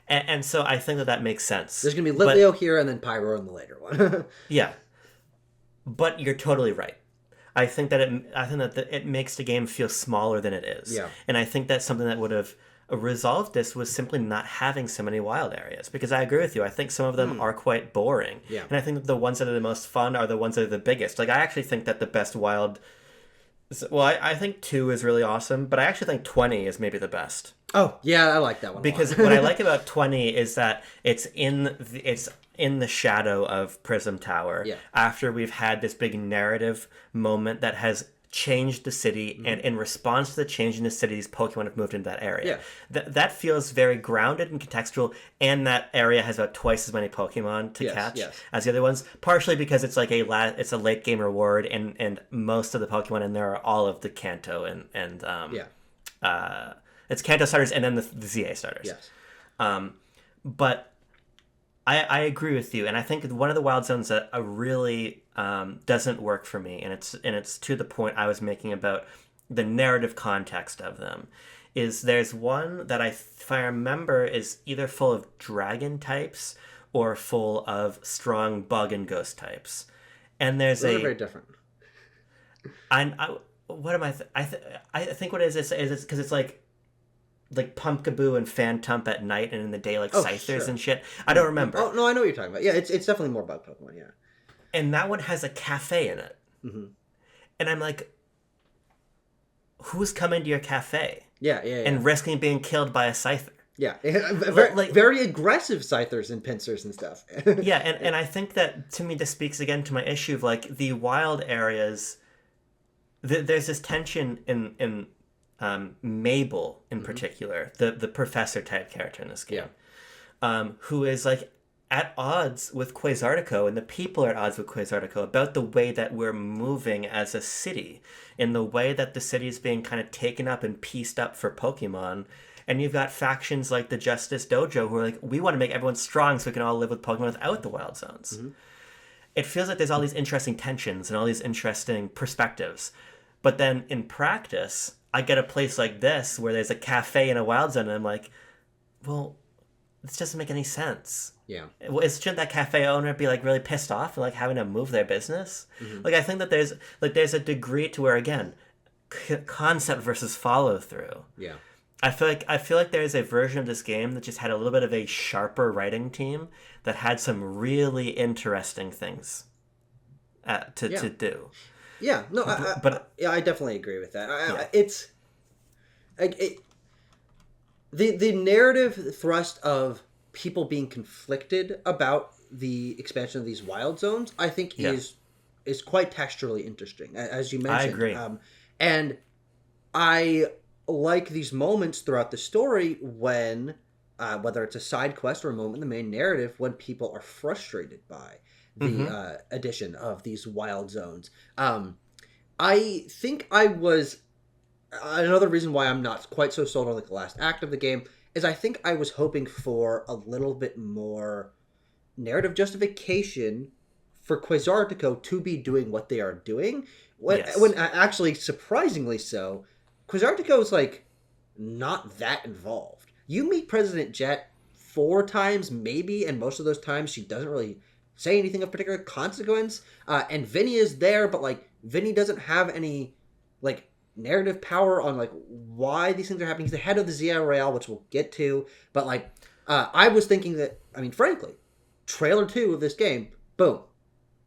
And so I think that makes sense. There's going to be Litleo here and then Pyro in the later one. Yeah. But you're totally right. I think that it makes the game feel smaller than it is. Yeah. And I think that's something that would have resolved this was simply not having so many wild areas, because I agree with you. I think some of them are quite boring. Yeah. And I think that the ones that are the most fun are the ones that are the biggest. I actually think that the best wild... Well, I think 2 is really awesome, but I actually think 20 is maybe the best. Oh, yeah, I like that one. Because what I like about 20 is that it's in the shadow of Prism Tower. Yeah. After we've had this big narrative moment that has changed the city, and in response to the change in the city, these Pokemon have moved into that area. That feels very grounded and contextual, and that area has about twice as many Pokemon to catch as the other ones, partially because it's like it's a late game reward, and most of the Pokemon in there are all of the Kanto and it's Kanto starters and then the ZA starters. But I agree with you, and I think one of the wild zones that really doesn't work for me, and it's to the point I was making about the narrative context of them, is there's one that if I remember is either full of dragon types or full of strong bug and ghost types, and those are very different. What am I? I think what it is because it's like Pumpkaboo and Phantump at night, and in the day Scythers and shit. I don't remember. Oh no, I know what you're talking about. Yeah, it's definitely more bug Pokemon. Yeah, and that one has a cafe in it, and I'm like, who's coming to your cafe? Yeah. And risking being killed by a Scyther. Yeah, very aggressive Scythers and Pincers and stuff. Yeah, and I think that, to me, this speaks again to my issue of the wild areas. There's this tension in Mabel in particular, the professor type character in this game, who is at odds with Quasartico, and the people are at odds with Quasartico about the way that we're moving as a city, in the way that the city is being kind of taken up and pieced up for Pokemon. And you've got factions like the Justice Dojo who are we want to make everyone strong so we can all live with Pokemon without the wild zones. It feels like there's all these interesting tensions and all these interesting perspectives. But then in practice, I get a place like this where there's a cafe in a wild zone, and I'm like, well, this doesn't make any sense. Yeah. Well, shouldn't that cafe owner be really pissed off and having to move their business? I think that there's a degree to where, again, concept versus follow through. Yeah. I feel like there's a version of this game that just had a little bit of a sharper writing team that had some really interesting things to do. Yeah, no, I definitely agree with that. It's the narrative thrust of people being conflicted about the expansion of these wild zones, I think is quite texturally interesting, as you mentioned. I agree, and I like these moments throughout the story when, whether it's a side quest or a moment in the main narrative, when people are frustrated by the addition of these wild zones. I think another reason why I'm not quite so sold on the last act of the game is I think I was hoping for a little bit more narrative justification for Quasartico to be doing what they are doing. When actually, surprisingly so, Quasartico is not that involved. You meet President Jet 4 times, maybe, and most of those times she doesn't really say anything of particular consequence. And Vinny is there, but Vinny doesn't have any narrative power on why these things are happening. He's the head of the ZI Royale, which we'll get to. But I was thinking that, frankly, trailer 2 of this game, boom,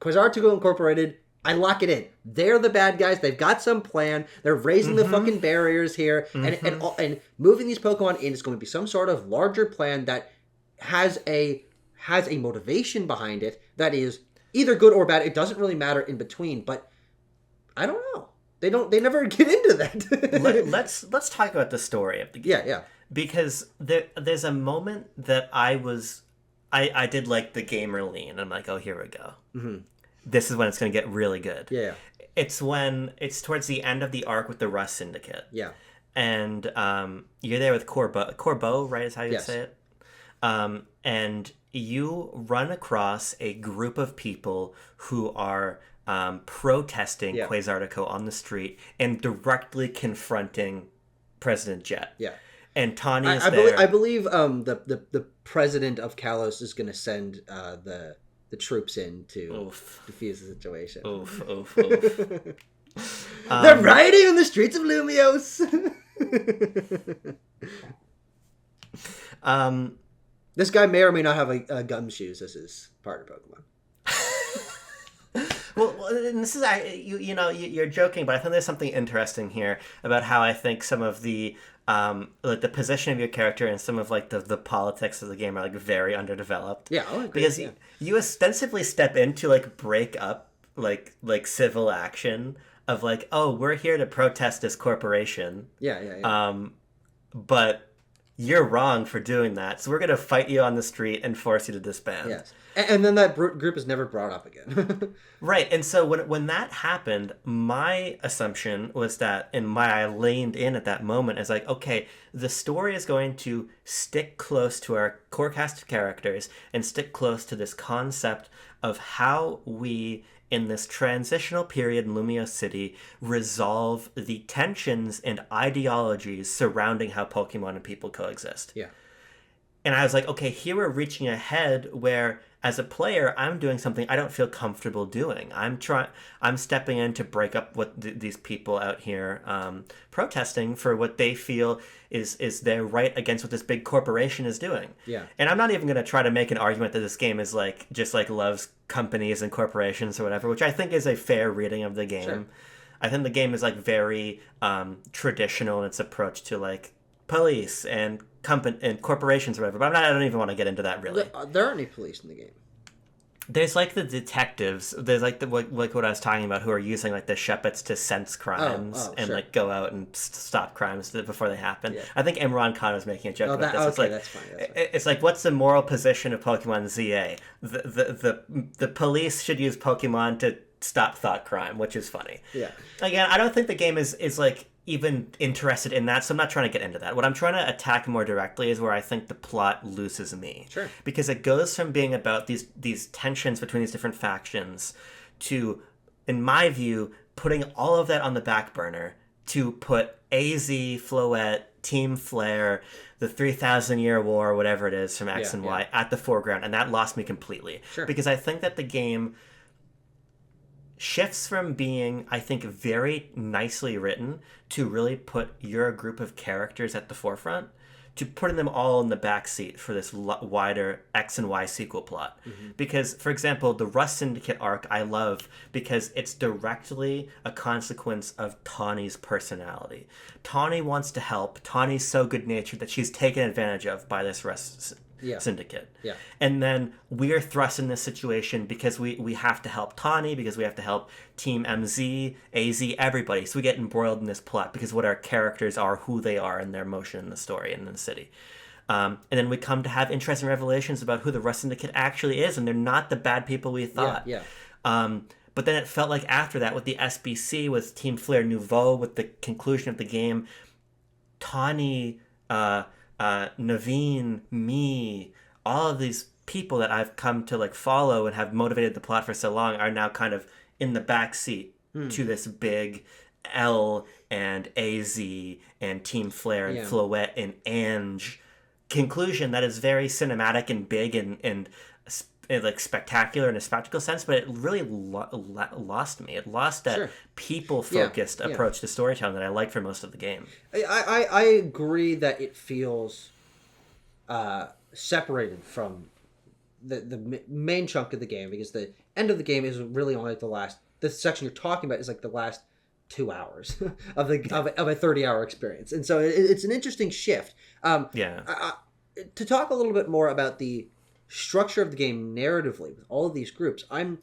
Quasartico Incorporated. I lock it in. They're the bad guys. They've got some plan. They're raising the fucking barriers here, and moving these Pokemon in is going to be some sort of larger plan that has a motivation behind it that is either good or bad. It doesn't really matter in between. But I don't know. They never get into that. Let's talk about the story of the game. Yeah. Because there's a moment that I did the gamer lean. I'm like, oh, here we go. Mm-hmm. This is when it's going to get really good. Yeah. It's towards the end of the arc with the Rust Syndicate. Yeah. And you're there with Corbeau, right, is how you say it? And you run across a group of people who are protesting Quasartico on the street and directly confronting President Jet. Yeah. And Tawny is there. I believe the president of Kalos is going to send the troops in to defuse the situation. Oof. They're riding on the streets of Lumios. This guy may or may not have a gumshoes as his partner Pokemon. Well, and this is you're joking, but I think there's something interesting here about how I think some of the the position of your character and some of the politics of the game are very underdeveloped. Yeah, because you ostensibly step in to break up civil action of like, oh, we're here to protest this corporation. Yeah. But you're wrong for doing that, so we're going to fight you on the street and force you to disband. Yes. And then that group is never brought up again. Right, and so when that happened, my assumption was that, and I leaned in at that moment, is like, okay, the story is going to stick close to our core cast of characters and stick close to this concept of how we, in this transitional period in Lumio City, resolve the tensions and ideologies surrounding how Pokemon and people coexist. Yeah. And I was like, okay, here we're reaching ahead where, as a player, I'm doing something I don't feel comfortable doing. I'm stepping in to break up what these people out here protesting for what they feel is their right against what this big corporation is doing. Yeah. And I'm not even going to try to make an argument that this game is like just like loves companies and corporations or whatever, which I think is a fair reading of the game. Sure. I think the game is like very traditional in its approach to like police and company and corporations or whatever, but I don't even want to get into that really. There aren't any police in the game. There's like the detectives. There's like like what I was talking about, who are using like the Shephets to sense crimes and sure. like go out and stop crimes before they happen. Yeah. I think Imran Khan was making a joke about this. Okay, It's like that's fine. it's like, what's the moral position of Pokemon ZA? The police should use Pokemon to stop thought crime, which is funny. Yeah. Again, I don't think the game is like even interested in that, so I'm not trying to get into that. What I'm trying to attack more directly is where I think the plot loses me. Sure. Because it goes from being about these tensions between these different factions to, in my view, putting all of that on the back burner to put AZ, Floette, Team Flare, the 3,000-year war, whatever it is from X and Y, at the foreground, and that lost me completely. Sure. Because I think that the game shifts from being, I think, very nicely written to really put your group of characters at the forefront, to putting them all in the back seat for this wider X and Y sequel plot. Mm-hmm. Because, for example, the Rust Syndicate arc I love because it's directly a consequence of Tawny's personality. Tawny wants to help. Tawny's so good-natured that she's taken advantage of by this Rust Syndicate. Yeah. And then we're thrust in this situation because we have to help Tawny, because we have to help Team MZ, AZ, everybody. So we get embroiled in this plot because what our characters are, who they are, and their motion in the story and in the city. And then we come to have interesting revelations about who the Rust Syndicate actually is, and they're not the bad people we thought. Yeah. But then it felt like after that, with the SBC, with Team Flare Nouveau, with the conclusion of the game, Tawny, Naveen, me, all of these people that I've come to like follow and have motivated the plot for so long are now kind of in the back seat to this big L and AZ and Team Flare and Floette and Ange conclusion that is very cinematic and big and like spectacular in a spectacle sense, but it really lost me. It lost that people-focused approach to storytelling that I liked for most of the game. I agree that it feels separated from the main chunk of the game, because the end of the game is really only like the section you're talking about is like the last 2 hours of a 30-hour experience, and so it's an interesting shift. To talk a little bit more about the structure of the game narratively with all of these groups, I'm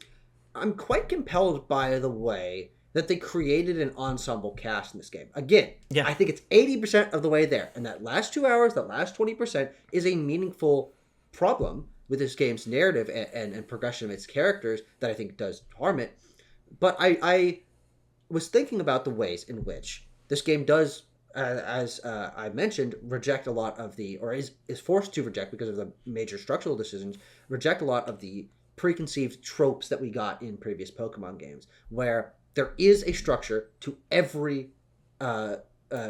quite compelled by the way that they created an ensemble cast in this game. Again, I think it's 80% of the way there, and that last 2 hours, that last 20% is a meaningful problem with this game's narrative and progression of its characters that I think does harm it. But I was thinking about the ways in which this game does, as I mentioned, reject a lot of or is forced to reject, because of the major structural decisions, reject a lot of the preconceived tropes that we got in previous Pokemon games, where there is a structure to every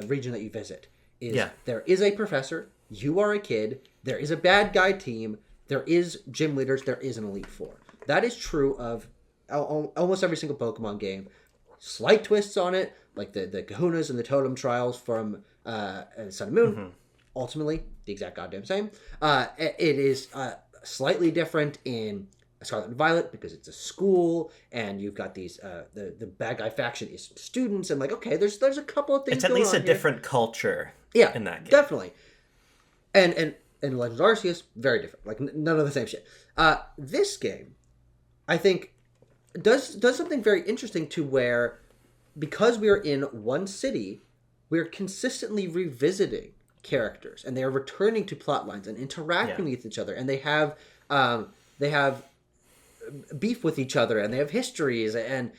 region that you visit. There is a professor, you are a kid, there is a bad guy team, there is gym leaders, there is an Elite Four. That is true of almost every single Pokemon game. Slight twists on it, like the Kahunas and the Totem Trials from Sun and Moon. Mm-hmm. Ultimately, the exact goddamn same. It is slightly different in Scarlet and Violet because it's a school, and you've got these the bad guy faction is students, and like, okay, there's a couple of things. It's at least a different culture. In that game, definitely. And Legends Arceus, very different. Like none of the same shit. This game, I think, does something very interesting to where because we are in one city, we're consistently revisiting characters, and they are returning to plot lines and interacting with each other, and they have beef with each other, and they have histories, and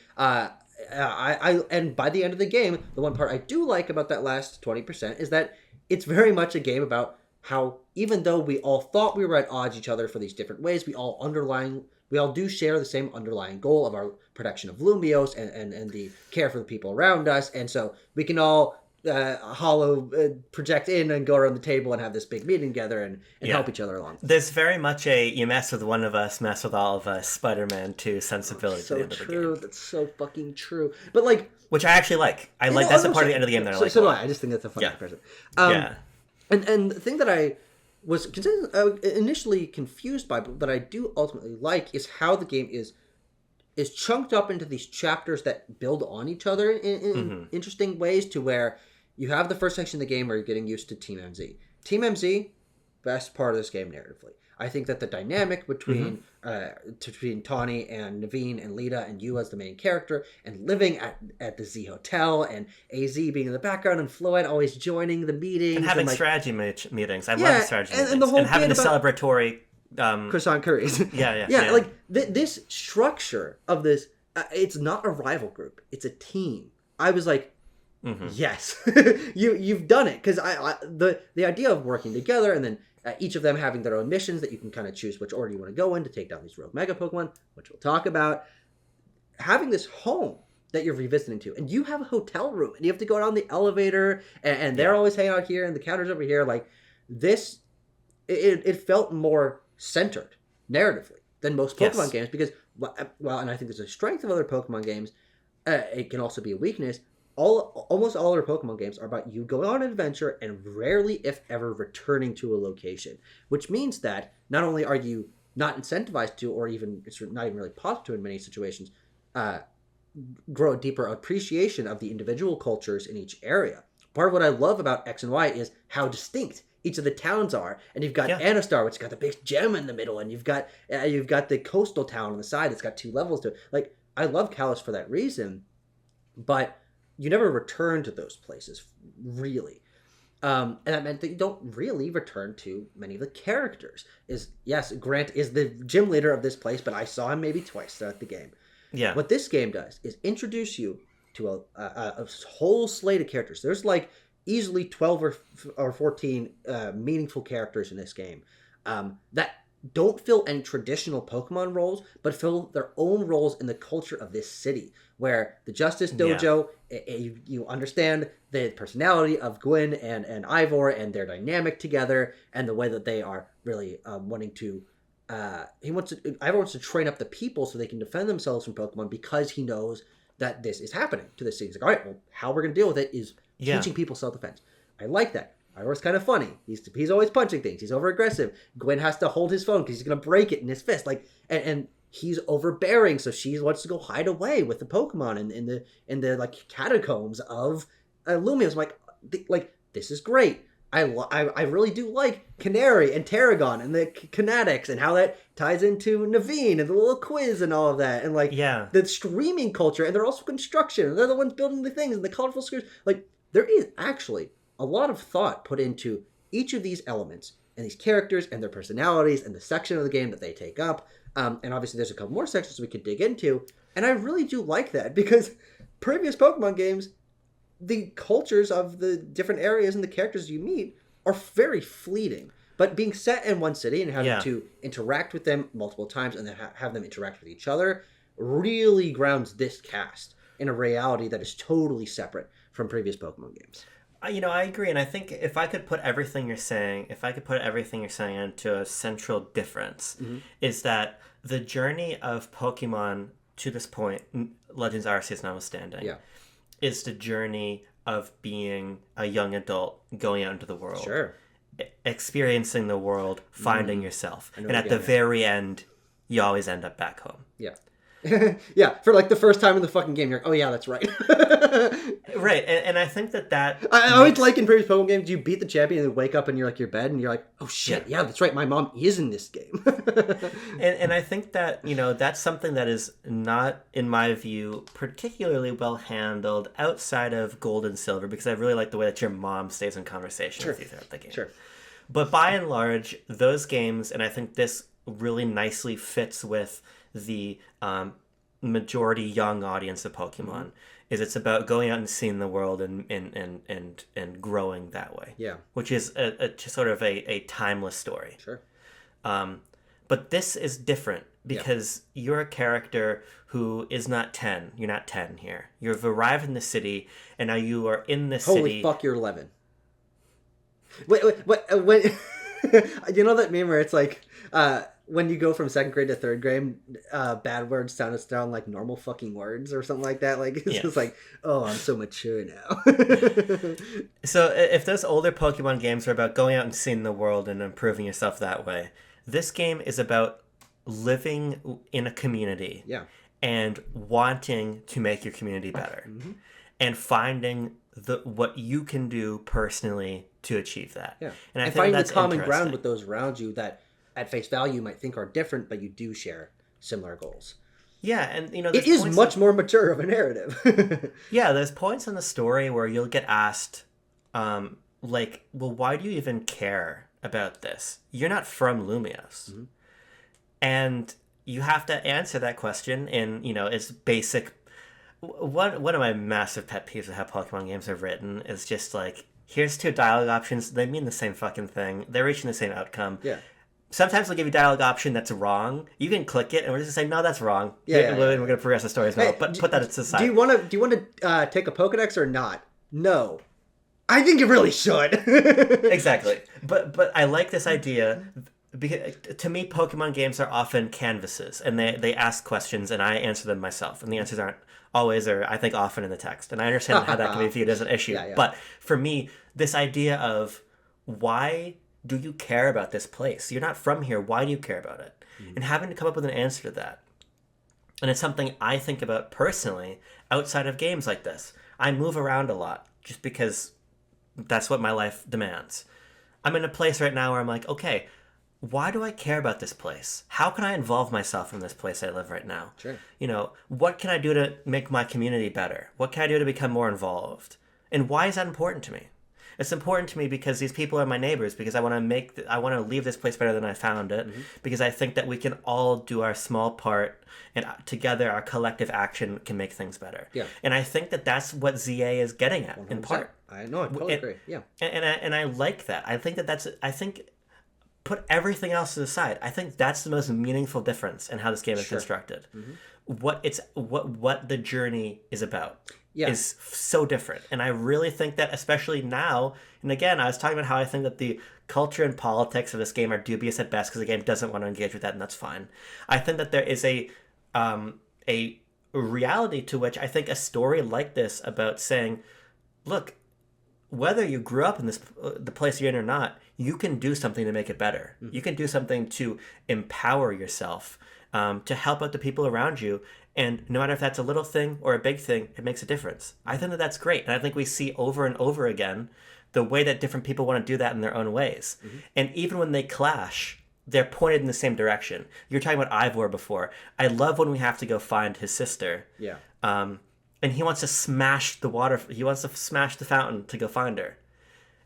and by the end of the game, the one part I do like about that last 20% is that it's very much a game about how, even though we all thought we were at odds each other for these different ways, we all do share the same underlying goal of our protection of Lumios and the care for the people around us, and so we can all project in and go around the table and have this big meeting together and help each other along. There's very much a you mess with one of us, mess with all of us, Spider-Man 2 sensibility. So at the end of the true. game. That's so fucking true. But like, which I actually like. That's the part of the end of the game that I like. So do I. I just think that's a funny person. And the thing that I was initially confused by, but that I do ultimately like, is how the game is chunked up into these chapters that build on each other in interesting ways, to where you have the first section of the game where you're getting used to Team MZ. Team MZ, best part of this game narratively. I think that the dynamic between Tawny and Naveen and Lita and you as the main character, and living at the Z Hotel, and AZ being in the background, and Floette always joining the meetings. And having strategy meetings. I love the strategy meetings. And the whole having the celebratory... croissant curries. Yeah. Like, this structure of this, it's not a rival group. It's a team. I was like, yes, you've done it. Because the idea of working together, and then each of them having their own missions that you can kind of choose which order you want to go in to take down these rogue mega Pokemon, which we'll talk about. Having this home that you're revisiting to, and you have a hotel room, and you have to go down the elevator, and they're always hanging out here, and the counter's over here. Like, this, it felt more centered narratively than most Pokemon games, because, well, and I think there's a strength of other Pokemon games. It can also be a weakness. Almost all our Pokemon games are about you going on an adventure and rarely, if ever, returning to a location, which means that not only are you not incentivized to, or even it's not even really possible to in many situations, grow a deeper appreciation of the individual cultures in each area. Part of what I love about X and Y is how distinct each of the towns are, and you've got Anastar, which has got the big gem in the middle, and you've got the coastal town on the side that's got 2 levels to it. Like, I love Kalos for that reason, but you never return to those places, really. And that meant that you don't really return to many of the characters. Grant is the gym leader of this place, but I saw him maybe twice throughout the game. Yeah. What this game does is introduce you to a whole slate of characters. There's like easily 12 or 14 meaningful characters in this game that don't fill any traditional Pokemon roles, but fill their own roles in the culture of this city, where the Justice Dojo, you understand the personality of Gwyn and Ivor and their dynamic together, and the way that they are really wanting to... Ivor wants to train up the people so they can defend themselves from Pokemon, because he knows that this is happening to the city. He's like, all right, well, how we're going to deal with it is teaching people self-defense. I like that. Ivor's kind of funny. He's always punching things. He's over-aggressive. Gwyn has to hold his phone because he's going to break it in his fist. Like, and he's overbearing, so she wants to go hide away with the Pokemon in the like catacombs of Lumios. I'm like, this is great. I really do like Canary and Tarragon and the Kinetics and how that ties into Naveen and the little quiz and all of that, and like the streaming culture, and they're also construction, and they're the ones building the things and the colorful screws. Like, there is actually a lot of thought put into each of these elements and these characters and their personalities and the section of the game that they take up. And obviously there's a couple more sections we could dig into. And I really do like that, because previous Pokemon games, the cultures of the different areas and the characters you meet are very fleeting. But being set in one city and having to interact with them multiple times and then have them interact with each other really grounds this cast in a reality that is totally separate from previous Pokemon games. I agree, and I think if I could put everything you're saying into a central difference, is that the journey of Pokemon to this point, Legends Arceus notwithstanding, is the journey of being a young adult going out into the world, experiencing the world, finding yourself, and at the very end, you always end up back home. Yeah, for like the first time in the fucking game, you're like, oh yeah, that's right. Right, and I think that I always like in previous Pokemon games, you beat the champion and wake up and you're like your bed and you're like, oh shit, yeah, that's right, my mom is in this game. and I think that, that's something that is not, in my view, particularly well handled outside of Gold and Silver, because I really like the way that your mom stays in conversation with you throughout the game. Sure. But by and large, those games, and I think this really nicely fits with the majority young audience of Pokemon, is it's about going out and seeing the world and growing that way. Yeah. Which is just sort of a timeless story. Sure. But this is different because you're a character who is not 10. You're not 10 here. You've arrived in the city, and now you are in the city. Holy fuck, you're 11. Wait, you know that meme where it's like, when you go from second grade to third grade, bad words sound like normal fucking words or something like that. Like, it's just like, oh, I'm so mature now. So if those older Pokemon games are about going out and seeing the world and improving yourself that way, this game is about living in a community and wanting to make your community better and finding what you can do personally to achieve that. Yeah. And I think finding that's the common ground with those around you that at face value you might think are different, but you do share similar goals. Yeah, and it is much more mature of a narrative. Yeah, there's points in the story where you'll get asked, like, well, why do you even care about this? You're not from Lumios. And you have to answer that question in, it's basic. One of my massive pet peeves of how Pokemon games are written is just like, here's two dialogue options. They mean the same fucking thing. They're reaching the same outcome. Yeah. Sometimes they'll give you a dialogue option that's wrong. You can click it, and we're just going to say, no, that's wrong. Yeah, we're going to progress the story as well. Hey, but put that to the side. Do you want to take a Pokedex or not? No. I think you really should. Exactly. But I like this idea. Because to me, Pokemon games are often canvases, and they ask questions, and I answer them myself. And the answers aren't always, or I think often, in the text. And I understand how that can be viewed as an issue. Yeah. But for me, this idea of why do you care about this place? You're not from here. Why do you care about it? And having to come up with an answer to that. And it's something I think about personally outside of games like this. I move around a lot just because that's what my life demands. I'm in a place right now where I'm like, okay, why do I care about this place? How can I involve myself in this place I live right now? Sure. What can I do to make my community better? What can I do to become more involved? And why is that important to me? It's important to me because these people are my neighbors, because I want to leave this place better than I found it, because I think that we can all do our small part, and together our collective action can make things better. Yeah. And I think that that's what ZA is getting at 100%. In part. I totally agree. Yeah. And I like that. I think put everything else to the side. I think that's the most meaningful difference in how this game is constructed. What the journey is about is so different. And I really think that, especially now, and again, I was talking about how I think that the culture and politics of this game are dubious at best because the game doesn't want to engage with that, and that's fine. I think that there is a reality to which I think a story like this about saying, look, whether you grew up in the place you're in or not, you can do something to make it better. You can do something to empower yourself, to help out the people around you. And no matter if that's a little thing or a big thing, it makes a difference. I think that that's great. And I think we see over and over again the way that different people want to do that in their own ways. And even when they clash, they're pointed in the same direction. You were talking about Ivor before. I love when we have to go find his sister. Yeah. And he wants to smash the fountain to go find her.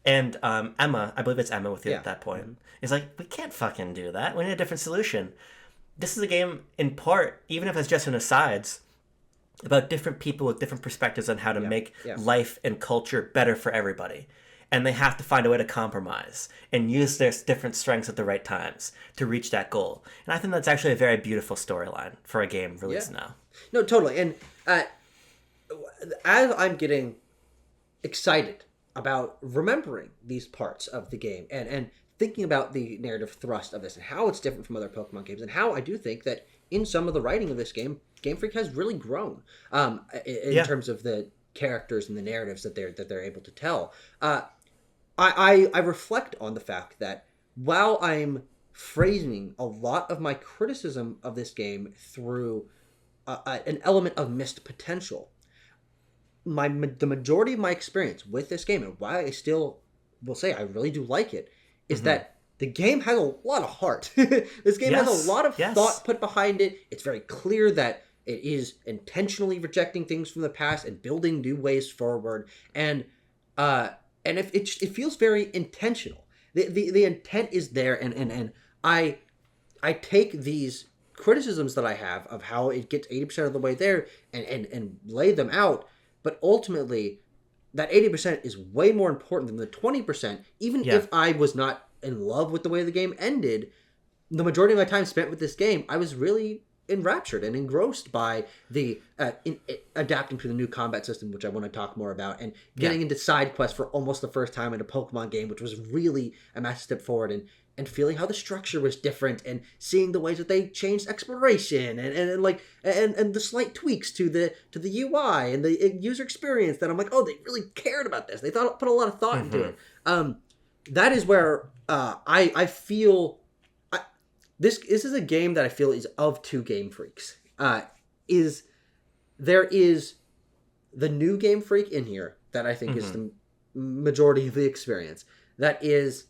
And Emma, I believe it's Emma with you at that point, is like, we can't fucking do that. We need a different solution. This is a game, in part, even if it's just in asides, about different people with different perspectives on how to make life and culture better for everybody. And they have to find a way to compromise and use their different strengths at the right times to reach that goal. And I think that's actually a very beautiful storyline for a game released now. No, totally. And as I'm getting excited about remembering these parts of the game and thinking about the narrative thrust of this and how it's different from other Pokemon games, and how I do think that in some of the writing of this game, Game Freak has really grown in terms of the characters and the narratives that they're able to tell. I reflect on the fact that while I'm phrasing a lot of my criticism of this game through an element of missed potential. The majority of my experience with this game, and why I still will say I really do like it, is that the game has a lot of heart. This game has a lot of thought put behind it. It's very clear that it is intentionally rejecting things from the past and building new ways forward. And if it feels very intentional. The intent is there, and I take these criticisms that I have of how it gets 80% of the way there and lay them out. But ultimately, that 80% is way more important than the 20%. Even if I was not in love with the way the game ended, the majority of my time spent with this game, I was really enraptured and engrossed by the adapting to the new combat system, which I want to talk more about, and getting into side quests for almost the first time in a Pokemon game, which was really a massive step forward, and feeling how the structure was different, and seeing the ways that they changed exploration and the slight tweaks to the UI and the user experience that I'm like, oh, they really cared about this. They put a lot of thought into it. That is where I feel this is a game that I feel is of two Game Freaks. There is the new Game Freak in here that I think is the majority of the experience. That is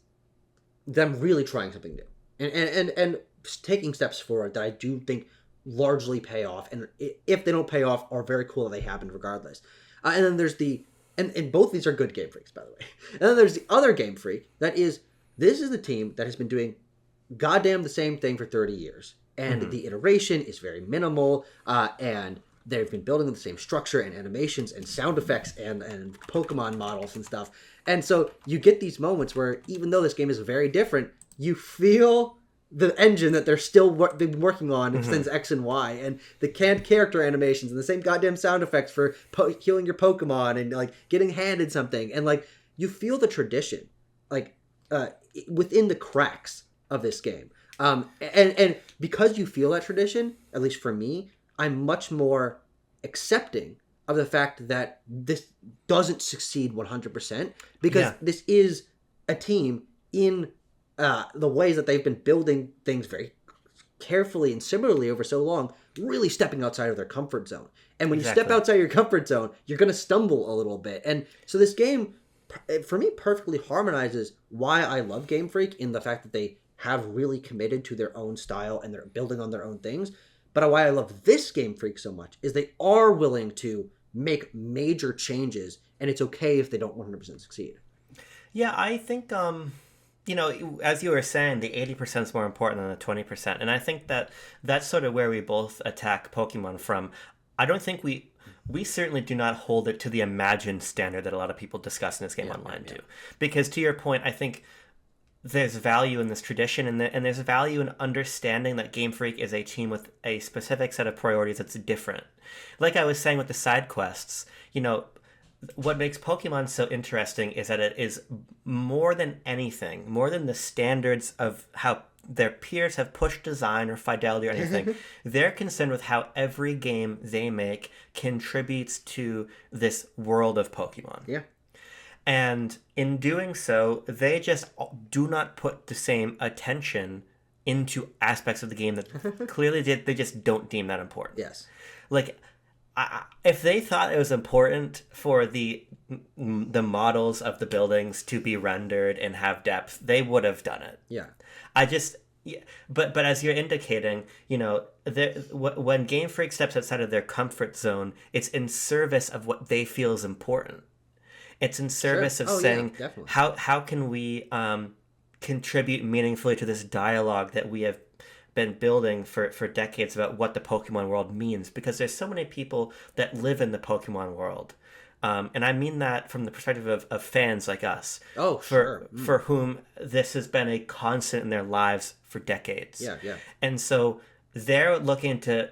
them really trying something new and taking steps forward that I do think largely pay off, and if they don't pay off, are very cool that they happened regardless. And then there's and both these are good Game Freaks, by the way. And then there's the other Game Freak that is, this is the team that has been doing goddamn the same thing for 30 years, and the iteration is very minimal, and they've been building the same structure and animations and sound effects and Pokemon models and stuff. And so you get these moments where, even though this game is very different, you feel the engine that they're still been working on since X and Y, and the canned character animations and the same goddamn sound effects for healing your Pokemon and like getting handed something, and like you feel the tradition like within the cracks of this game. And because you feel that tradition, at least for me, I'm much more accepting of the fact that this doesn't succeed 100%, because this is a team in the ways that they've been building things very carefully and similarly over so long, really stepping outside of their comfort zone. And when you step outside your comfort zone, you're going to stumble a little bit. And so this game, for me, perfectly harmonizes why I love Game Freak, in the fact that they have really committed to their own style and they're building on their own things. But why I love this Game Freak so much is they are willing to make major changes, and it's okay if they don't 100% succeed. Yeah, I think, as you were saying, the 80% is more important than the 20%. And I think that that's sort of where we both attack Pokemon from. I don't think we certainly do not hold it to the imagined standard that a lot of people discuss in this game online too. Because to your point, I think there's value in this tradition, and there's value in understanding that Game Freak is a team with a specific set of priorities that's different. Like I was saying with the side quests, what makes Pokemon so interesting is that it is more than anything, more than the standards of how their peers have pushed design or fidelity or anything. They're concerned with how every game they make contributes to this world of Pokemon. Yeah. And in doing so, they just do not put the same attention into aspects of the game that clearly they just don't deem that important. Yes. Like, if they thought it was important for the models of the buildings to be rendered and have depth, they would have done it. Yeah. But as you're indicating, when Game Freak steps outside of their comfort zone, it's in service of what they feel is important. It's in service of saying, how can we contribute meaningfully to this dialogue that we have been building for decades about what the Pokemon world means? Because there's so many people that live in the Pokemon world. And I mean that from the perspective of fans like us. Oh, for whom this has been a constant in their lives for decades. Yeah, yeah. And so they're looking to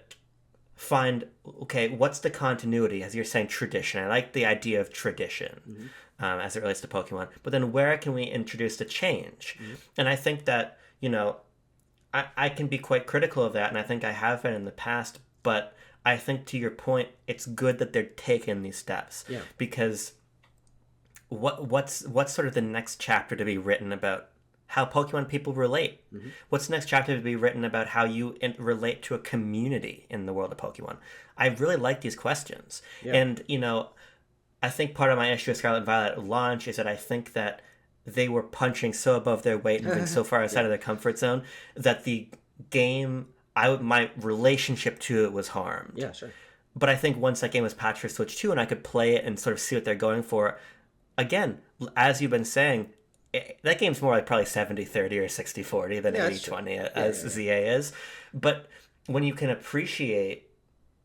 find, okay, what's the continuity? As you're saying, tradition. I like the idea of tradition as it relates to Pokemon. But then where can we introduce the change? And I think that, I can be quite critical of that, and I think I have been in the past, but I think, to your point, it's good that they're taking these steps. Yeah. Because what's sort of the next chapter to be written about how Pokemon people relate? What's the next chapter to be written about how you relate to a community in the world of Pokemon? I really like these questions. Yeah. And, I think part of my issue with Scarlet Violet at launch is that I think that they were punching so above their weight and moving so far outside of their comfort zone that the game, my relationship to it was harmed. Yeah, sure. But I think once that game was patched for Switch 2 and I could play it and sort of see what they're going for, again, as you've been saying, that game's more like probably 70-30 or 60-40 than 80-20 as ZA is. But when you can appreciate...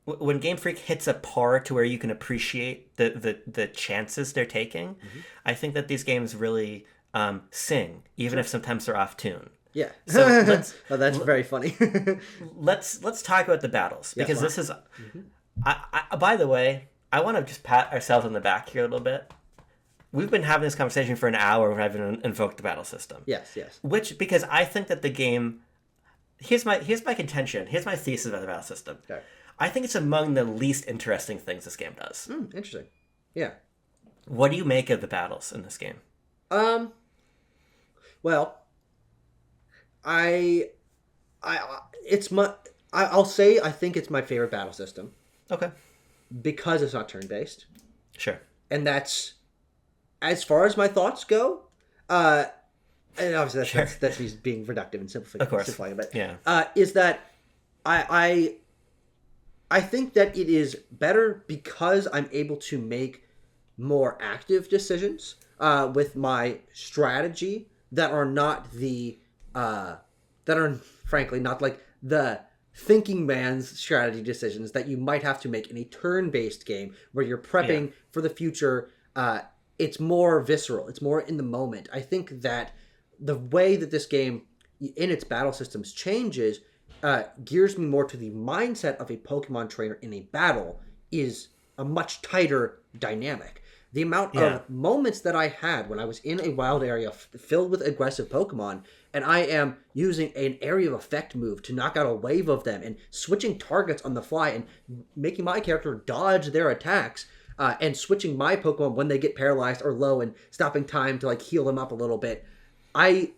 When Game Freak hits a par to where you can appreciate the chances they're taking, I think that these games really sing, even if sometimes they're off tune. Yeah. So that's very funny. let's talk about the battles, because this is... by the way, I want to just pat ourselves on the back here a little bit. We've been having this conversation for an hour when I've invoked the battle system. Yes. Because I think that the game... Here's my contention. Here's my thesis about the battle system. Okay. I think it's among the least interesting things this game does. Interesting. Yeah. What do you make of the battles in this game? Well, I'll say I think it's my favorite battle system. Okay. Because it's not turn-based. Sure. And that's, as far as my thoughts go, and obviously that's me being reductive and simplifying. Of course. But yeah. Is that I think that it is better because I'm able to make more active decisions with my strategy that are not frankly not like the thinking man's strategy decisions that you might have to make in a turn-based game where you're prepping for the future. It's more visceral. It's more in the moment. I think that the way that this game in its battle systems changes gears me more to the mindset of a Pokemon trainer in a battle is a much tighter dynamic. The amount of moments that I had when I was in a wild area filled with aggressive Pokemon, and I am using an area of effect move to knock out a wave of them and switching targets on the fly and making my character dodge their attacks and switching my Pokemon when they get paralyzed or low and stopping time to like heal them up a little bit. It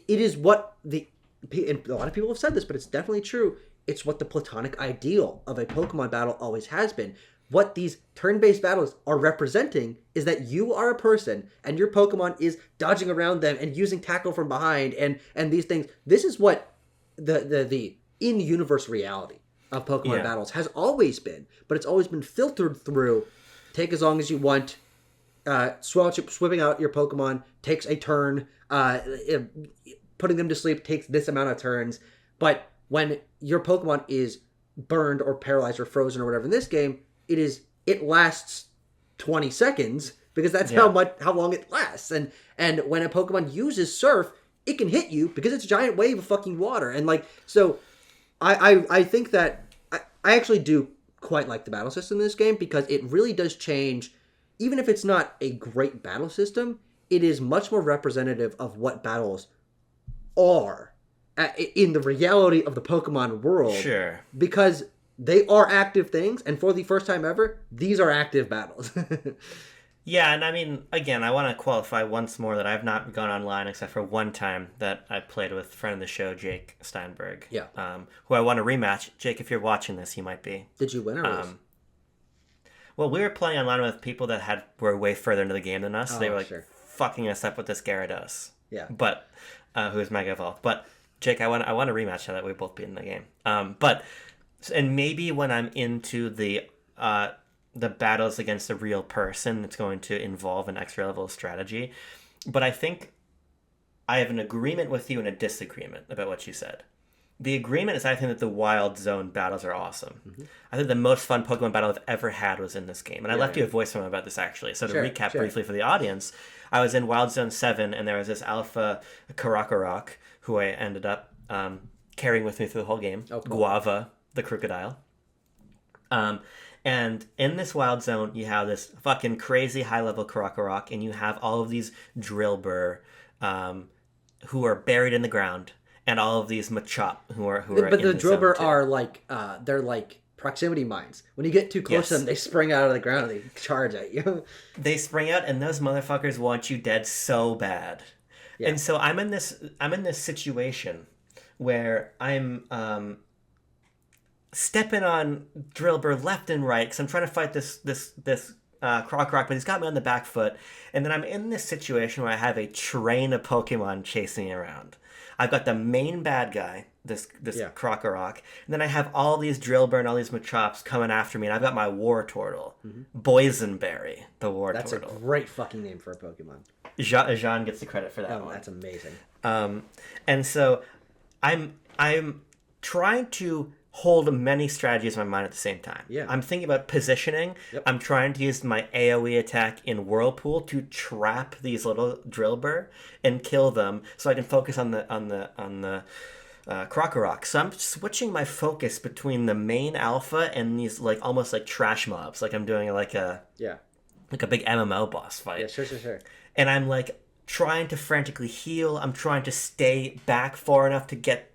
is what and a lot of people have said this, but it's definitely true. It's what the platonic ideal of a Pokemon battle always has been. What these turn-based battles are representing is that you are a person and your Pokemon is dodging around them and using tackle from behind and these things. This is what the in-universe reality of Pokemon battles has always been, but it's always been filtered through take as long as you want, swimming out your Pokemon takes a turn, putting them to sleep takes this amount of turns. But when your Pokemon is burned or paralyzed or frozen or whatever in this game, it lasts 20 seconds because that's how long it lasts. And when a Pokemon uses Surf, it can hit you because it's a giant wave of fucking water. And like, so I think that I actually do quite like the battle system in this game because it really does change. Even if it's not a great battle system, it is much more representative of what battles are in the reality of the Pokemon world. Sure. Because they are active things, and for the first time ever, these are active battles. Yeah, and I mean, again, I want to qualify once more that I've not gone online except for one time that I played with a friend of the show, Jake Steinberg. Yeah. Who I want to rematch. Jake, if you're watching this, you might be. Did you win or lose? Well, we were playing online with people that were way further into the game than us. So they were like fucking us up with this Gyarados. Yeah. But who's Mega Evolved. But Jake, I want a rematch so that we both be in the game. And maybe when I'm into the battles against a real person, it's going to involve an extra level of strategy. But I think I have an agreement with you and a disagreement about what you said. The agreement is I think that the Wild Zone battles are awesome. Mm-hmm. I think the most fun Pokemon battle I've ever had was in this game. And I left you a voice memo about this, actually. So to recap briefly for the audience, I was in Wild Zone 7, and there was this Alpha Karakarok, who I ended up carrying with me through the whole game. Oh, cool. Guava, the crocodile. And in this Wild Zone, you have this fucking crazy high-level Karakarok, and you have all of these Drillbur who are buried in the ground. And all of these Machop who are but the Drillbur are like they're like proximity mines. When you get too close to them, they spring out of the ground and they charge at you. They spring out, and those motherfuckers want you dead so bad. Yeah. And so I'm in this situation where I'm stepping on Drillbur left and right because I'm trying to fight this Krokorok, but he's got me on the back foot. And then I'm in this situation where I have a train of Pokemon chasing me around. I've got the main bad guy, this Krokorok, and then I have all these Drillbur and all these Machops coming after me, and I've got my War Turtle, Boysenberry, the War That's Turtle. a great fucking name for a Pokemon. Jean gets the credit for that one. That's amazing. And so I'm trying to hold many strategies in my mind at the same time. Yeah. I'm thinking about positioning. Yep. I'm trying to use my AoE attack in Whirlpool to trap these little Drillbur and kill them, so I can focus on the Krokorok. So I'm switching my focus between the main alpha and these like almost like trash mobs. Like I'm doing like a big MMO boss fight. Yeah, sure. And I'm like trying to frantically heal. I'm trying to stay back far enough to get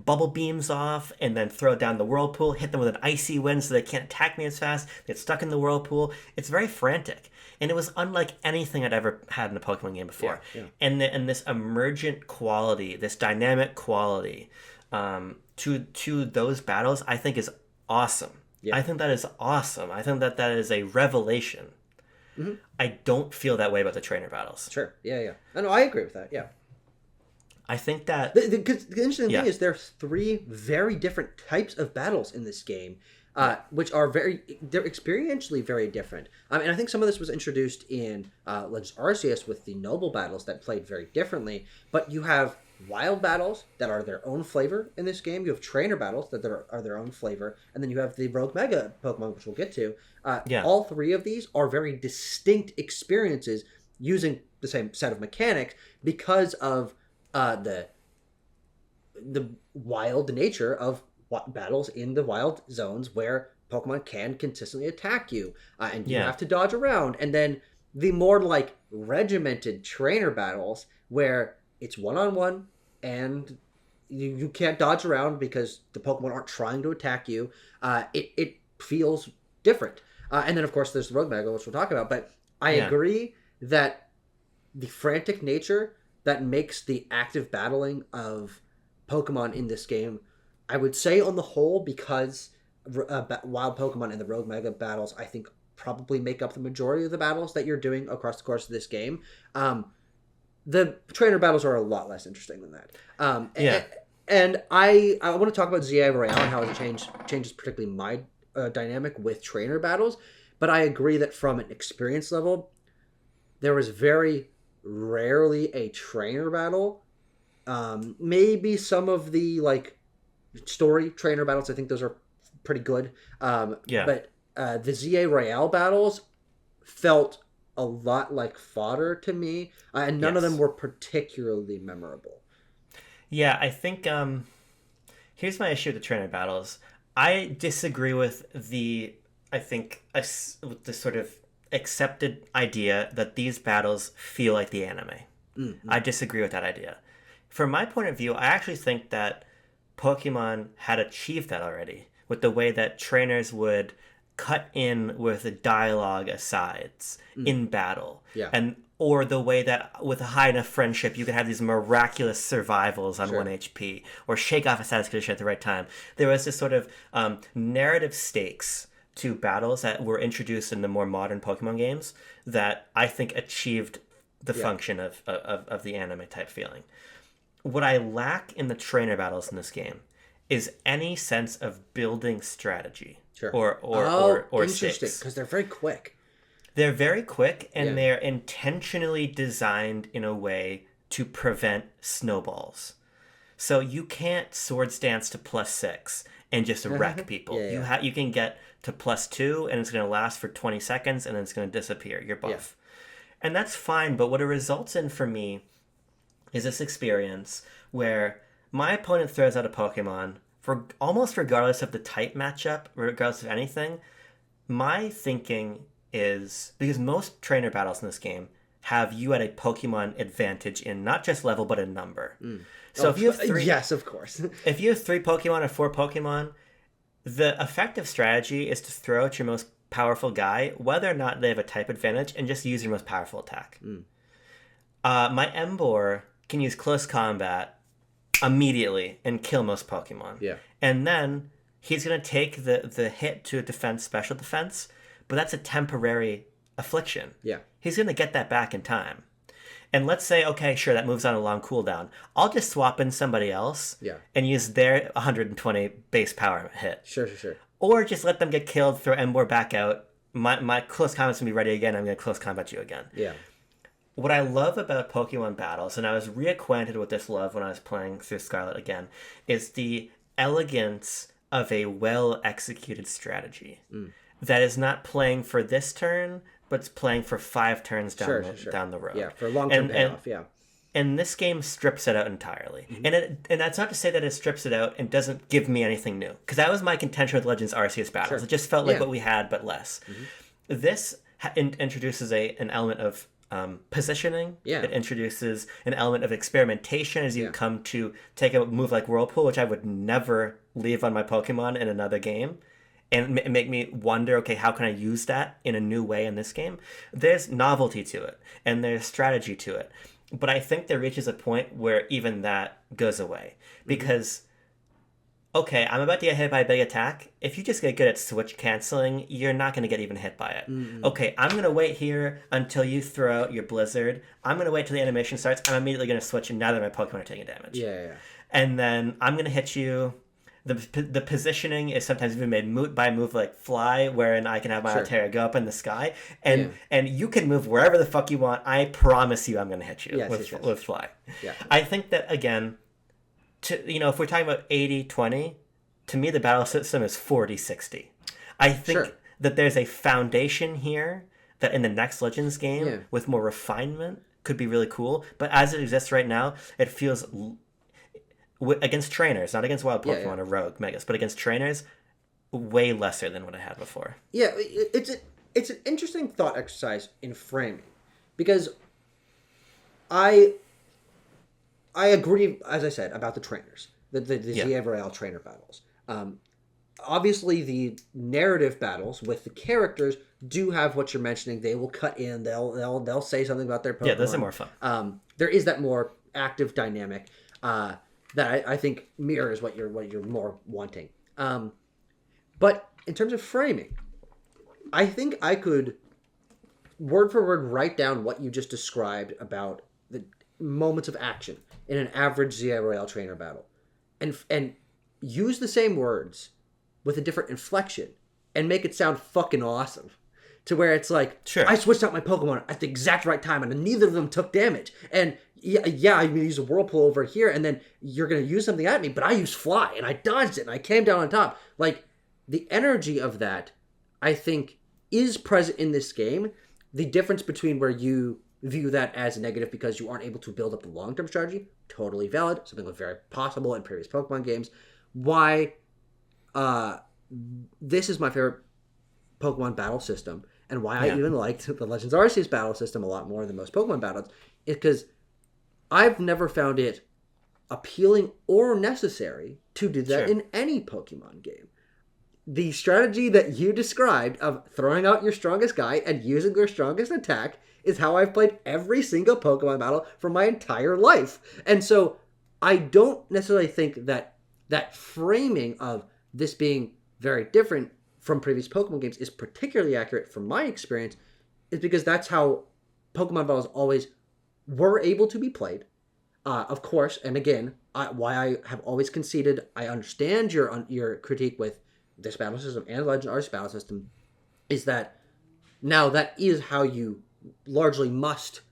bubble beams off and then throw down the Whirlpool, hit them with an icy wind so they can't attack me as fast, get stuck in the Whirlpool. It's very frantic. And it was unlike anything I'd ever had in a Pokemon game before. Yeah. And this emergent quality, this dynamic quality to those battles, I think is awesome. Yeah. I think that is awesome. I think that is a revelation. Mm-hmm. I don't feel that way about the trainer battles. Sure. Yeah. No, I agree with that. Yeah. I think that... The interesting thing is there's 3 very different types of battles in this game, which are they're experientially very different. And I think some of this was introduced in Legends Arceus with the Noble battles that played very differently. But you have wild battles that are their own flavor in this game. You have trainer battles that are their own flavor. And then you have the Rogue Mega Pokemon, which we'll get to. All 3 of these are very distinct experiences using the same set of mechanics because of... the wild nature of battles in the wild zones where Pokemon can consistently attack you, and you have to dodge around. And then the more like regimented trainer battles where it's one-on-one and you can't dodge around because the Pokemon aren't trying to attack you. It feels different. And then of course there's the Rogue Mega, which we'll talk about. But I agree that the frantic nature that makes the active battling of Pokemon in this game, I would say on the whole, because wild Pokemon and the Rogue Mega battles, I think probably make up the majority of the battles that you're doing across the course of this game. The trainer battles are a lot less interesting than that. And I want to talk about ZA Royale and how it changes particularly my dynamic with trainer battles, but I agree that from an experience level, there was very rarely a trainer battle. Maybe some of the like story trainer battles, I think those are pretty good. But the ZA Royale battles felt a lot like fodder to me, and none of them were particularly memorable. Yeah, I think here's my issue with the trainer battles. I disagree with the sort of accepted idea that these battles feel like the anime. Mm-hmm. I disagree with that idea. From my point of view, I actually think that Pokemon had achieved that already with the way that trainers would cut in with the dialogue asides in battle. Yeah. Or the way that with a high enough friendship, you could have these miraculous survivals on 1 HP or shake off a status condition at the right time. There was this sort of narrative stakes to battles that were introduced in the more modern Pokemon games that I think achieved the function of the anime type feeling. What I lack in the trainer battles in this game is any sense of building strategy or interesting, stakes. Because they're very quick. They're very quick, and they're intentionally designed in a way to prevent snowballs. So you can't Swords Dance to +6 and just wreck people. You can get to +2, and it's going to last for 20 seconds, and then it's going to disappear. You're buff. Yeah. And that's fine, but what it results in for me is this experience where my opponent throws out a Pokemon, for almost regardless of the type matchup, regardless of anything. My thinking is, because most trainer battles in this game have you at a Pokemon advantage in not just level, but in number. So if you have 3... Yes, of course. If you have 3 Pokemon or 4 Pokemon, the effective strategy is to throw out your most powerful guy, whether or not they have a type advantage, and just use your most powerful attack. My Emboar can use close combat immediately and kill most Pokemon. Yeah. And then he's going to take the hit to a special defense, but that's a temporary affliction. Yeah. He's going to get that back in time. And let's say, okay, sure, that moves on a long cooldown. I'll just swap in somebody else and use their 120 base power hit. Sure. Or just let them get killed, throw Emboar back out. My close combat's going to be ready again. I'm going to close combat you again. Yeah. What I love about Pokemon battles, and I was reacquainted with this love when I was playing through Scarlet again, is the elegance of a well-executed strategy. That is not playing for this turn, but it's playing for 5 turns down the road. Yeah, for a long-term payoff, yeah. And this game strips it out entirely. And that's not to say that it strips it out and doesn't give me anything new. Because that was my contention with Legends Arceus battles. It just felt like what we had, but less. This introduces an element of positioning. It introduces an element of experimentation as you come to take a move like Whirlpool, which I would never leave on my Pokemon in another game. And make me wonder, okay, how can I use that in a new way in this game? There's novelty to it, and there's strategy to it. But I think there reaches a point where even that goes away. Because, okay, I'm about to get hit by a big attack. If you just get good at switch canceling, you're not going to get even hit by it. Okay, I'm going to wait here until you throw out your Blizzard. I'm going to wait till the animation starts. I'm immediately going to switch, and now that my Pokemon are taking damage. Yeah. And then I'm going to hit you. The positioning is sometimes even made moot by a move like Fly, wherein I can have my Altair go up in the sky, and you can move wherever the fuck you want. I promise you I'm going to hit you with Fly. Yeah. I think that, again, if we're talking about 80-20, to me the battle system is 40-60. I think that there's a foundation here that in the next Legends game, with more refinement, could be really cool. But as it exists right now, it feels... against trainers, not against wild Pokemon or rogue Megas, but against trainers, way lesser than what I had before. Yeah, it's an interesting thought exercise in framing, because I agree, as I said, about the trainers, the ZA trainer battles. Obviously, the narrative battles with the characters do have what you're mentioning. They will cut in. They'll say something about their Pokemon. Yeah, those are more fun. There is that more active dynamic. That I think mirrors what you're more wanting. But in terms of framing, I think I could word for word write down what you just described about the moments of action in an average ZI Royale trainer battle, and use the same words with a different inflection and make it sound fucking awesome. To where it's like, I switched out my Pokemon at the exact right time, and neither of them took damage. And yeah, I'm going to use a Whirlpool over here, and then you're going to use something at me, but I used Fly, and I dodged it, and I came down on top. Like, the energy of that, I think, is present in this game. The difference between where you view that as negative because you aren't able to build up the long-term strategy, totally valid, something was very possible in previous Pokemon games. Why this is my favorite Pokemon battle system, and why I even liked the Legends Arceus battle system a lot more than most Pokemon battles, is because I've never found it appealing or necessary to do that in any Pokemon game. The strategy that you described of throwing out your strongest guy and using their strongest attack is how I've played every single Pokemon battle for my entire life. And so I don't necessarily think that that framing of this being very different from previous Pokemon games is particularly accurate from my experience, is because that's how Pokemon battles always were able to be played. Of course, and again, why I have always conceded, I understand your critique with this battle system and Legend Arceus battle system, is that now that is how you largely must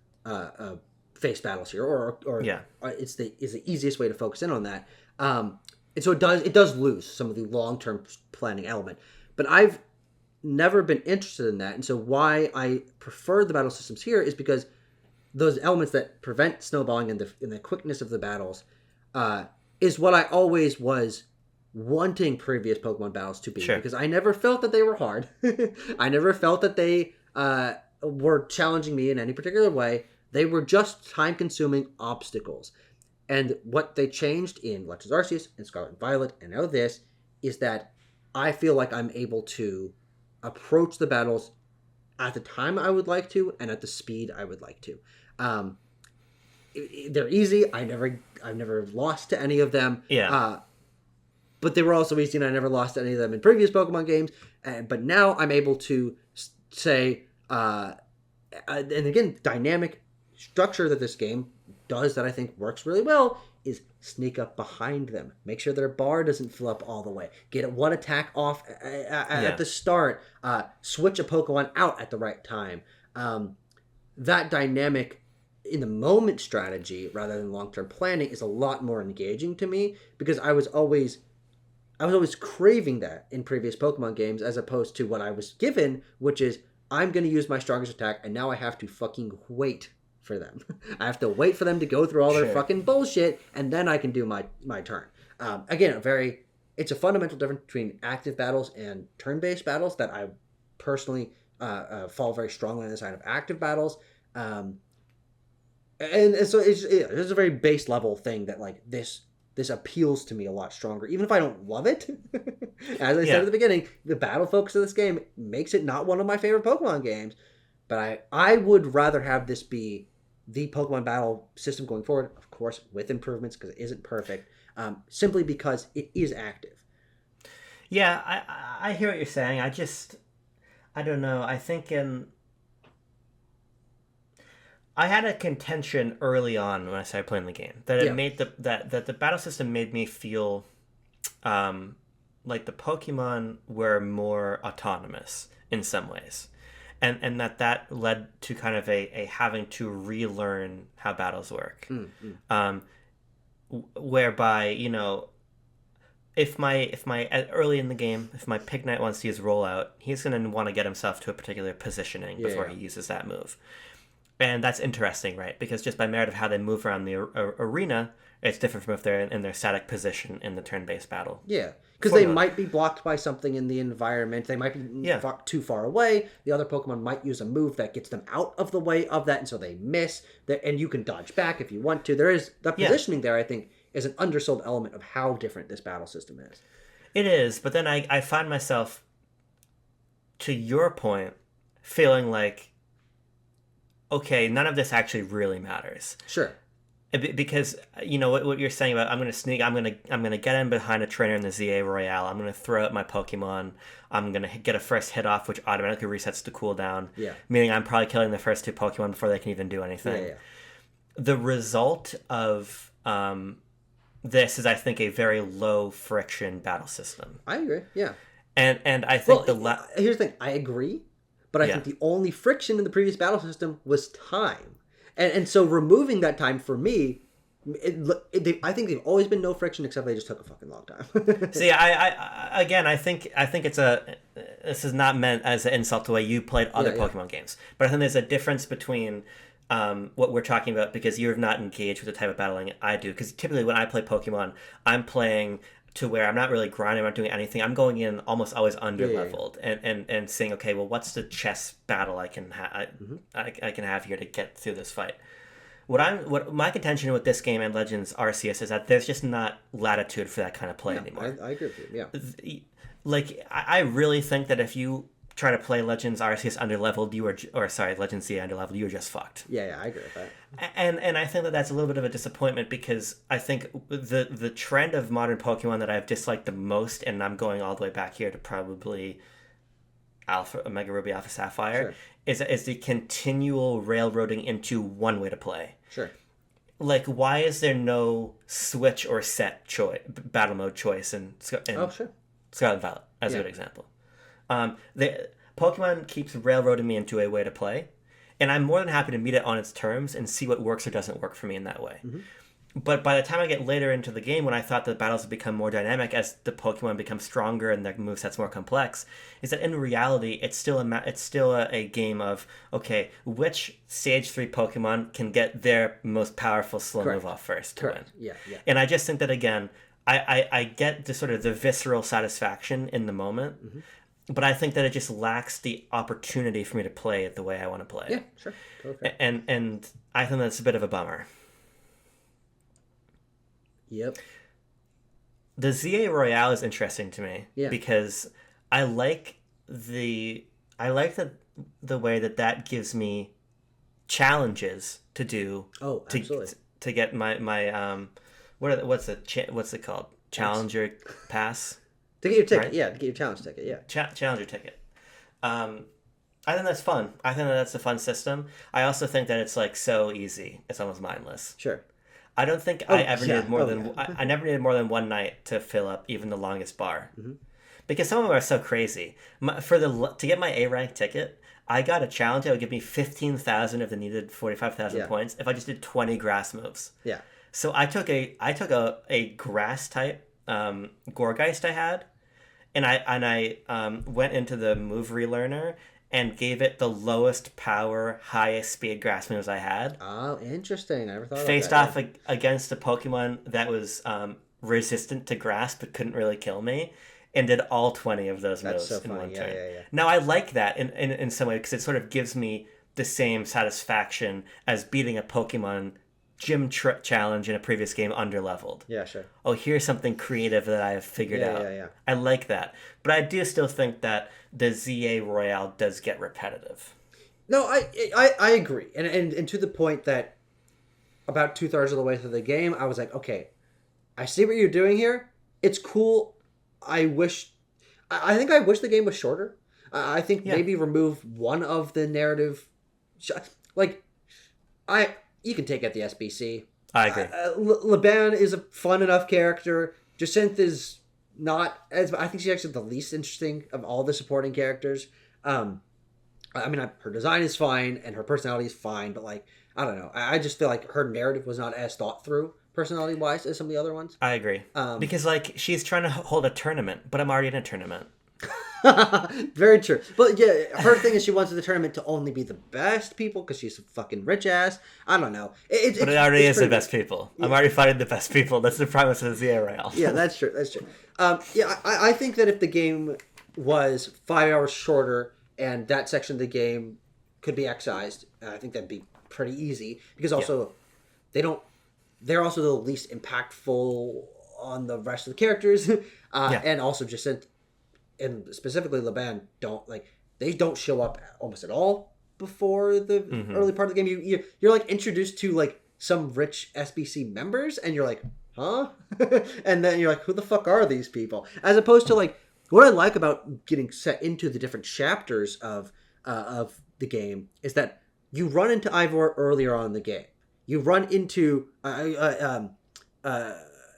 face battles here, or it's the easiest way to focus in on that. And so it does lose some of the long-term planning element. But I've never been interested in that, and so why I prefer the battle systems here is because those elements that prevent snowballing in the quickness of the battles is what I always was wanting previous Pokemon battles to be. Because I never felt that they were hard. I never felt that they were challenging me in any particular way. They were just time-consuming obstacles. And what they changed in Legends Arceus and Scarlet and Violet and now this is that I feel like I'm able to approach the battles at the time I would like to and at the speed I would like to. they're easy. I've never lost to any of them. Yeah. But they were also easy, and I never lost to any of them in previous Pokemon games. But now I'm able to say, and again, dynamic structure that this game does that I think works really well is sneak up behind them. Make sure their bar doesn't fill up all the way. Get one attack off at the start. Switch a Pokemon out at the right time. That dynamic in the moment strategy rather than long-term planning is a lot more engaging to me because I was always craving that in previous Pokemon games as opposed to what I was given, which is I'm going to use my strongest attack and now I have to fucking wait for them. I have to wait for them to go through all their fucking bullshit and then I can do my turn. Again, it's a fundamental difference between active battles and turn-based battles that I personally fall very strongly on the side of active battles. And so it's a very base level thing that like this appeals to me a lot stronger, even if I don't love it. As I said at the beginning, the battle focus of this game makes it not one of my favorite Pokemon games, but I would rather have this be the Pokemon battle system going forward, of course, with improvements because it isn't perfect, simply because it is active. Yeah, I hear what you're saying. I don't know. I think I had a contention early on when I started playing the game that it made that the battle system made me feel like the Pokemon were more autonomous in some ways, and that led to kind of a having to relearn how battles work, whereby if my early in the game, if my Pignite wants to use rollout, he's going to want to get himself to a particular positioning before he uses that move. And that's interesting, right? Because just by merit of how they move around the arena, it's different from if they're in their static position in the turn-based battle. Yeah, because they might be blocked by something in the environment. They might be too far away. The other Pokemon might use a move that gets them out of the way of that, and so they miss. And you can dodge back if you want to. There is the positioning there, I think, is an undersold element of how different this battle system is. It is, but then I find myself, to your point, feeling like, okay, none of this actually really matters. Sure. Because what you're saying about I'm going to sneak, I'm going to get in behind a trainer in the ZA Royale. I'm going to throw out my Pokemon. I'm going to get a first hit off, which automatically resets the cooldown. Yeah. Meaning I'm probably killing the first two Pokemon before they can even do anything. Yeah. The result of this is, I think, a very low friction battle system. I agree. Yeah. And I think here's the thing. I agree. But I think the only friction in the previous battle system was time. And so removing that time for me, I think they've always been no friction except they just took a fucking long time. See, I think this is not meant as an insult to the way you played other Pokemon games. But I think there's a difference between what we're talking about because you're not engaged with the type of battling I do. Because typically when I play Pokemon, I'm playing to where I'm not really grinding, I'm not doing anything. I'm going in almost always under-leveled and saying, okay, well, what's the chess battle I can have here to get through this fight? What my contention with this game and Legends Arceus is that there's just not latitude for that kind of play anymore. I agree with you, Like, I really think that if you try to play Legends Arceus under-leveled, Legends ZA under-leveled, you were just fucked. Yeah, I agree with that. And I think that that's a little bit of a disappointment because I think the trend of modern Pokemon that I've disliked the most, and I'm going all the way back here to probably Omega Ruby, Alpha Sapphire, is the continual railroading into one way to play. Sure. Like, why is there no switch or set battle mode choice in Scarlet and Violet, as a good example? The Pokemon keeps railroading me into a way to play, and I'm more than happy to meet it on its terms and see what works or doesn't work for me in that way. Mm-hmm. But by the time I get later into the game, when I thought the battles would become more dynamic as the Pokemon become stronger and their moveset's more complex, is that in reality, it's still a game of, okay, which Stage 3 Pokemon can get their most powerful slow move off first to win. Yeah. And I just think that, again, I get the sort of the visceral satisfaction in the moment, mm-hmm. But I think that it just lacks the opportunity for me to play it the way I want to play it. Yeah, sure. Totally. And I think that's a bit of a bummer. Yep. The ZA Royale is interesting to me because I like the way that gives me challenges to do. Oh, absolutely. to get my what's it called? Challenger pass. To get your ticket, right? yeah. To get your challenge ticket, yeah. Challenger ticket. I think that's fun. I think that's a fun system. I also think that it's like so easy. It's almost mindless. Sure. I don't think I ever needed more than I never needed more than one night to fill up even the longest bar, because some of them are so crazy. To get my A rank ticket, I got a challenge that would give me 15,000 of the needed 45,000 points if I just did 20 grass moves. Yeah. So I took a grass type Gorgeist I had, and I went into the move relearner and gave it the lowest power, highest speed grass moves I had. Oh, interesting. I never thought Faced about that. off against a Pokemon that was resistant to grass but couldn't really kill me, and did all 20 of those moves in one turn. Yeah. Now, I like that in some way because it sort of gives me the same satisfaction as beating a Pokemon gym challenge in a previous game under-leveled. Yeah, sure. Oh, here's something creative that I have figured out. Yeah. I like that. But I do still think that the ZA Royale does get repetitive. No, I agree. And to the point that about 2/3 of the way through the game, I was like, okay, I see what you're doing here. It's cool. I think I wish the game was shorter. I think maybe remove one of the narrative. You can take out the SBC. I agree. Laban is a fun enough character. Jacinth is not as... I think she's actually the least interesting of all the supporting characters. Her design is fine, and her personality is fine, but, I don't know. I just feel like her narrative was not as thought through, personality-wise, as some of the other ones. I agree. Because, she's trying to hold a tournament, but I'm already in a tournament. Very true. But yeah, her thing is she wants the tournament to only be the best people because she's a fucking rich ass. I don't know. But it already is the best people. Yeah. I'm already fighting the best people. That's the premise of the ZRL. Yeah, that's true. I think that if the game was 5 hours shorter and that section of the game could be excised, I think that'd be pretty easy because also they're also the least impactful on the rest of the characters, and also just and specifically Laban they don't show up almost at all before the early part of the game. You're introduced to some rich SBC members, and you're like, huh? And then you're like, who the fuck are these people? As opposed to what I like about getting set into the different chapters of the game is that you run into Ivor earlier on in the game. You run into Naveen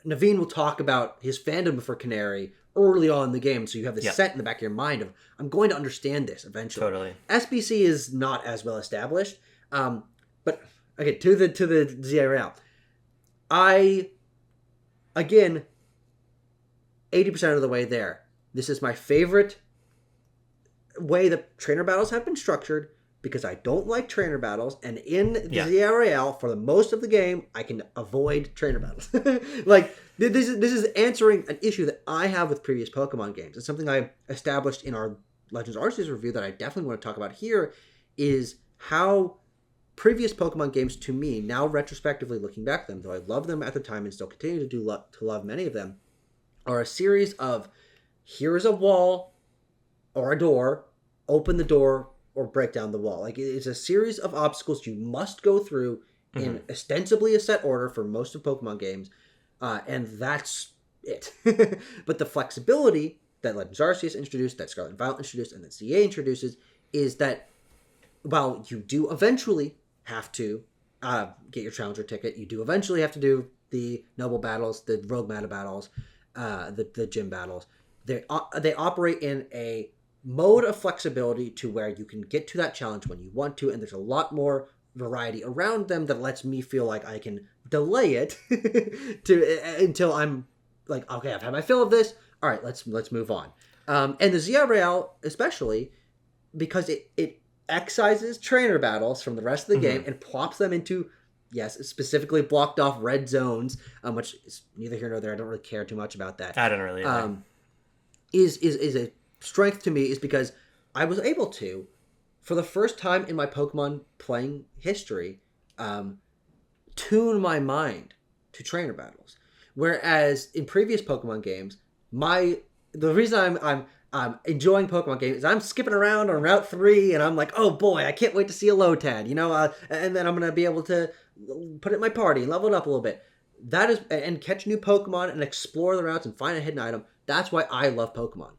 will talk about his fandom for Canary early on in the game, so you have this set in the back of your mind of, I'm going to understand this eventually. Totally. SBC is not as well established, but okay, to the ZRL. Again, 80% of the way there. This is my favorite way that trainer battles have been structured, because I don't like trainer battles, and in the ZRL, for the most of the game, I can avoid trainer battles. This is answering an issue that I have with previous Pokemon games. It's something I established in our Legends Arceus review that I definitely want to talk about here, is how previous Pokemon games, to me, now retrospectively looking back at them, though I loved them at the time and still continue to love many of them, are a series of, here is a wall or a door, open the door, or break down the wall. It's a series of obstacles you must go through in ostensibly a set order for most of Pokemon games, and that's it. But the flexibility that Legends Arceus introduced, that Scarlet and Violet introduced, and that CA introduces, is that while you do eventually have to get your Challenger ticket, you do eventually have to do the Noble battles, the Rogue Meta battles, the Gym battles, they operate in a mode of flexibility to where you can get to that challenge when you want to, and there's a lot more variety around them that lets me feel like I can delay it until I'm like, okay, I've had my fill of this. All right, let's move on. And the ZRL, especially because it excises trainer battles from the rest of the game and plops them into, specifically blocked off red zones, which is neither here nor there. I don't really care too much about that. I don't really. Is a strength to me, is because I was able to, for the first time in my Pokemon playing history, tune my mind to trainer battles. Whereas in previous Pokemon games, the reason I'm enjoying Pokemon games is I'm skipping around on Route 3 and I'm like, oh boy, I can't wait to see a Lotad, and then I'm going to be able to put it in my party, level it up a little bit. That is, and catch new Pokemon and explore the routes and find a hidden item. That's why I love Pokemon.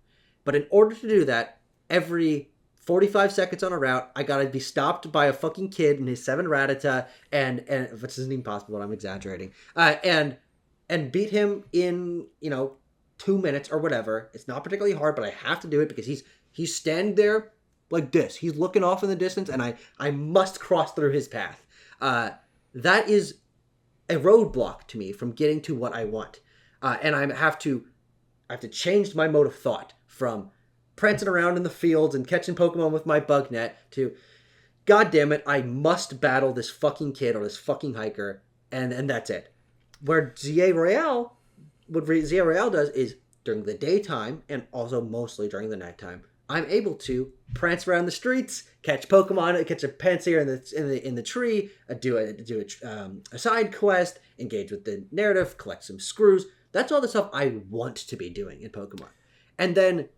But in order to do that, every 45 seconds on a route, I gotta be stopped by a fucking kid in his 7 Rattata, and which isn't even possible, I'm exaggerating, and beat him in, 2 minutes or whatever. It's not particularly hard, but I have to do it because he's standing there like this. He's looking off in the distance, and I must cross through his path. That is a roadblock to me from getting to what I want. And I have to change my mode of thought from prancing around in the fields and catching Pokemon with my bug net to, God damn it, I must battle this fucking kid or this fucking hiker, and that's it. Where ZA Royale, what ZA Royale does is during the daytime and also mostly during the nighttime, I'm able to prance around the streets, catch Pokemon, catch a Pansear in the tree, do a side quest, engage with the narrative, collect some screws. That's all the stuff I want to be doing in Pokemon. And then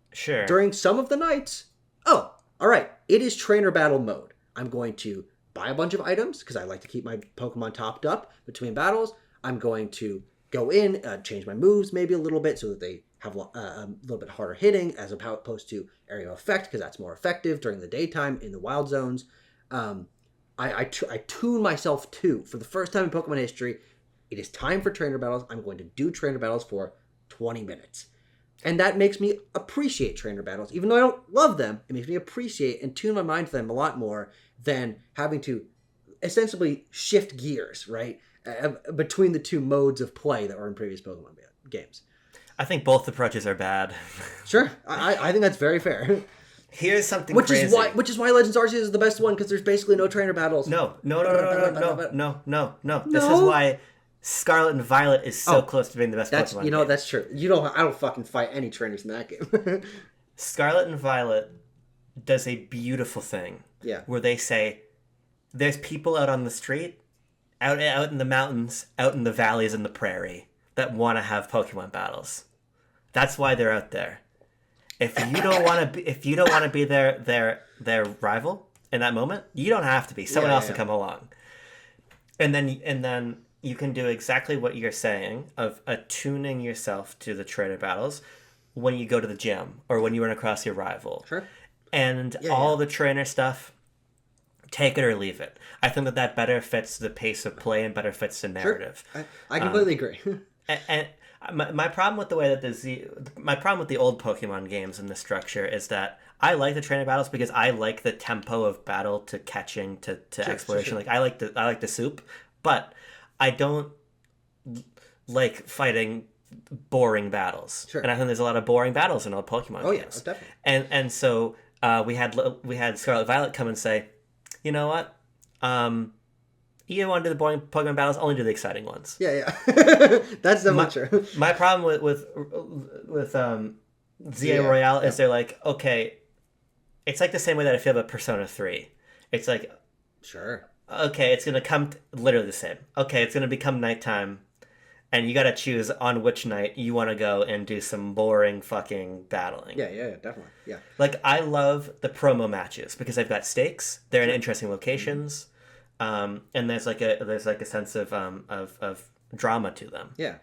during some of the nights, all right, it is trainer battle mode. I'm going to buy a bunch of items because I like to keep my Pokemon topped up between battles. I'm going to go in, change my moves maybe a little bit so that they have a little bit harder hitting as opposed to area effect because that's more effective during the daytime in the wild zones. I tune myself to, for the first time in Pokemon history, it is time for trainer battles. I'm going to do trainer battles for 20 minutes. And that makes me appreciate trainer battles. Even though I don't love them, it makes me appreciate and tune my mind to them a lot more than having to essentially shift gears, right? Between the two modes of play that were in previous Pokemon games. I think both approaches are bad. Sure. I think that's very fair. Here's something crazy. Which is why Legends Arceus is the best one, because there's basically no trainer battles. No. This is why Scarlet and Violet is so close to being the best Pokemon game. That's true. I don't fucking fight any trainers in that game. Scarlet and Violet does a beautiful thing. Yeah. Where they say, there's people out on the street, out in the mountains, out in the valleys and the prairie, that want to have Pokemon battles. That's why they're out there. If you don't want to be their rival in that moment, you don't have to be. Someone else will come along. And then you can do exactly what you're saying of attuning yourself to the trainer battles when you go to the gym or when you run across your rival. Sure. And the trainer stuff, take it or leave it. I think that better fits the pace of play and better fits the narrative. Sure. I completely agree. And my problem with the way that my problem with the old Pokemon games and the structure is that I like the trainer battles because I like the tempo of battle to catching to exploration. Sure. Like I like the soup, but I don't like fighting boring battles. Sure. And I think there's a lot of boring battles in old Pokemon games. Yeah, definitely. And so we had Scarlet Violet come and say, you know what? You don't want to do the boring Pokemon battles, only do the exciting ones. Yeah. That's definitely true. My problem with ZA Royale is they're like, okay, it's like the same way that I feel about Persona 3. It's like, sure. Okay, it's going to come literally the same. Okay, it's going to become nighttime, and you got to choose on which night you want to go and do some boring fucking battling. Yeah, definitely. Yeah. Like, I love the promo matches because they've got stakes. They're in interesting locations. And there's like a sense of drama to them. Yeah.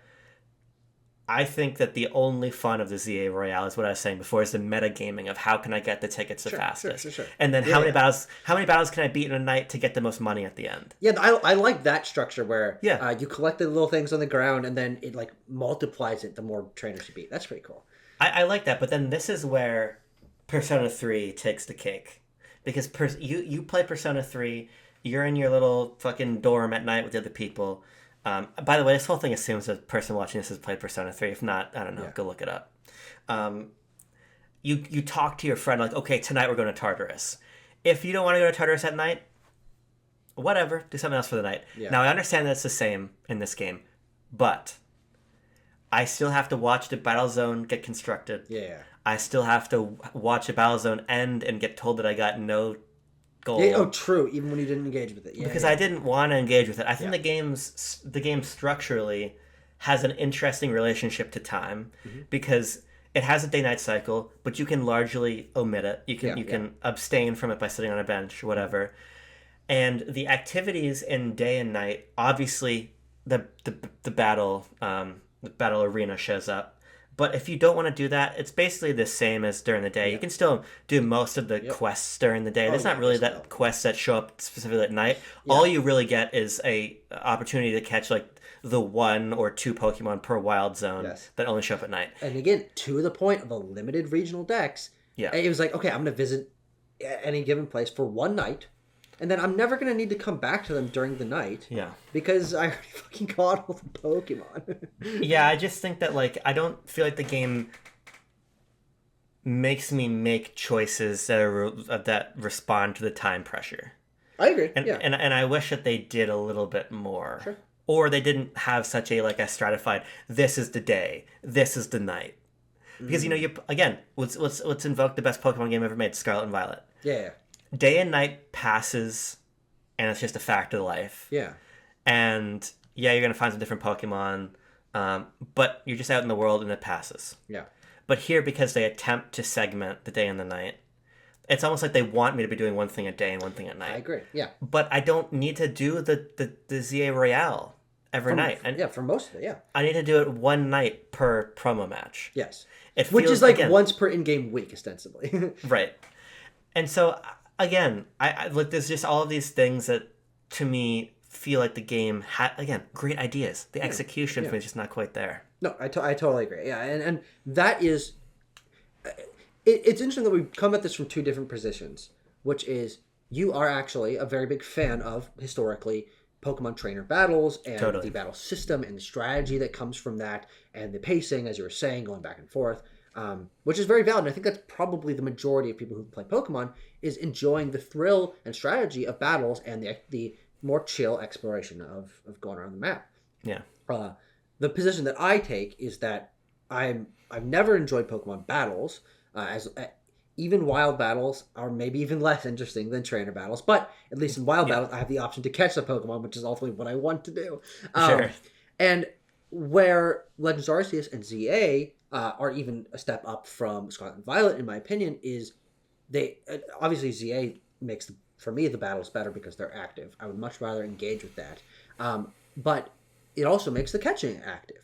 I think that the only fun of the ZA Royale is what I was saying before, is the metagaming of how can I get the tickets the fastest. Sure. And then how many battles can I beat in a night to get the most money at the end? Yeah, I like that structure where you collect the little things on the ground and then it like multiplies it the more trainers you beat. That's pretty cool. I like that, but then this is where Persona 3 takes the cake. Because you play Persona 3, you're in your little fucking dorm at night with the other people. By the way, this whole thing assumes the person watching this has played Persona 3. If not, I don't know. Go look it up. You talk to your friend like, okay, tonight we're going to Tartarus. If you don't want to go to Tartarus at night, whatever. Do something else for the night. Yeah. Now, I understand that it's the same in this game, but I still have to watch the battle zone get constructed. Yeah. I still have to watch a battle zone end and get told that I got no goal. Yeah, true. Even when you didn't engage with it, because I didn't want to engage with it. I think the game structurally has an interesting relationship to time because it has a day-night cycle, but you can largely omit it. You can abstain from it by sitting on a bench or whatever. And the activities in day and night, obviously, the battle arena shows up. But if you don't want to do that, it's basically the same as during the day. You can still do most of the quests during the day. There's not really that quests that show up specifically at night. All you really get is a opportunity to catch like the 1 or 2 Pokemon per wild zone that only show up at night. And again, to the point of a limited regional dex, it was like, okay, I'm going to visit any given place for one night. And then I'm never going to need to come back to them during the night. Yeah. Because I already fucking caught all the Pokemon. Yeah, I just think that, like, I don't feel like the game makes me make choices that respond to the time pressure. I agree, and I wish that they did a little bit more. Sure. Or they didn't have such a stratified, this is the day, this is the night. Because, let's invoke the best Pokemon game ever made, Scarlet and Violet. Yeah. Day and night passes, and it's just a fact of life. Yeah. And, you're going to find some different Pokemon, but you're just out in the world and it passes. Yeah. But here, because they attempt to segment the day and the night, it's almost like they want me to be doing one thing a day and one thing at night. I agree, yeah. But I don't need to do the ZA Royale every night. For most of it, yeah. I need to do it one night per promo match. Yes. Which is like once per in-game week, ostensibly. Right. And so, again, I like there's just all of these things that, to me, feel like the game had, again, great ideas. The execution for me is just not quite there. No, I totally agree. Yeah, and that is... It's interesting that we come at this from two different positions, which is you are actually a very big fan of, historically, Pokemon trainer battles and the battle system and the strategy that comes from that and the pacing, as you were saying, going back and forth, which is very valid. And I think that's probably the majority of people who play Pokemon is enjoying the thrill and strategy of battles and the more chill exploration of going around the map. Yeah. The position that I take is that I've never enjoyed Pokemon battles, even wild battles are maybe even less interesting than trainer battles, but at least in wild battles, I have the option to catch the Pokemon, which is ultimately what I want to do. Sure. And where Legends Arceus and ZA are even a step up from Scarlet and Violet, in my opinion, is they obviously ZA makes, for me, the battles better because they're active. I would much rather engage with that. But it also makes the catching active.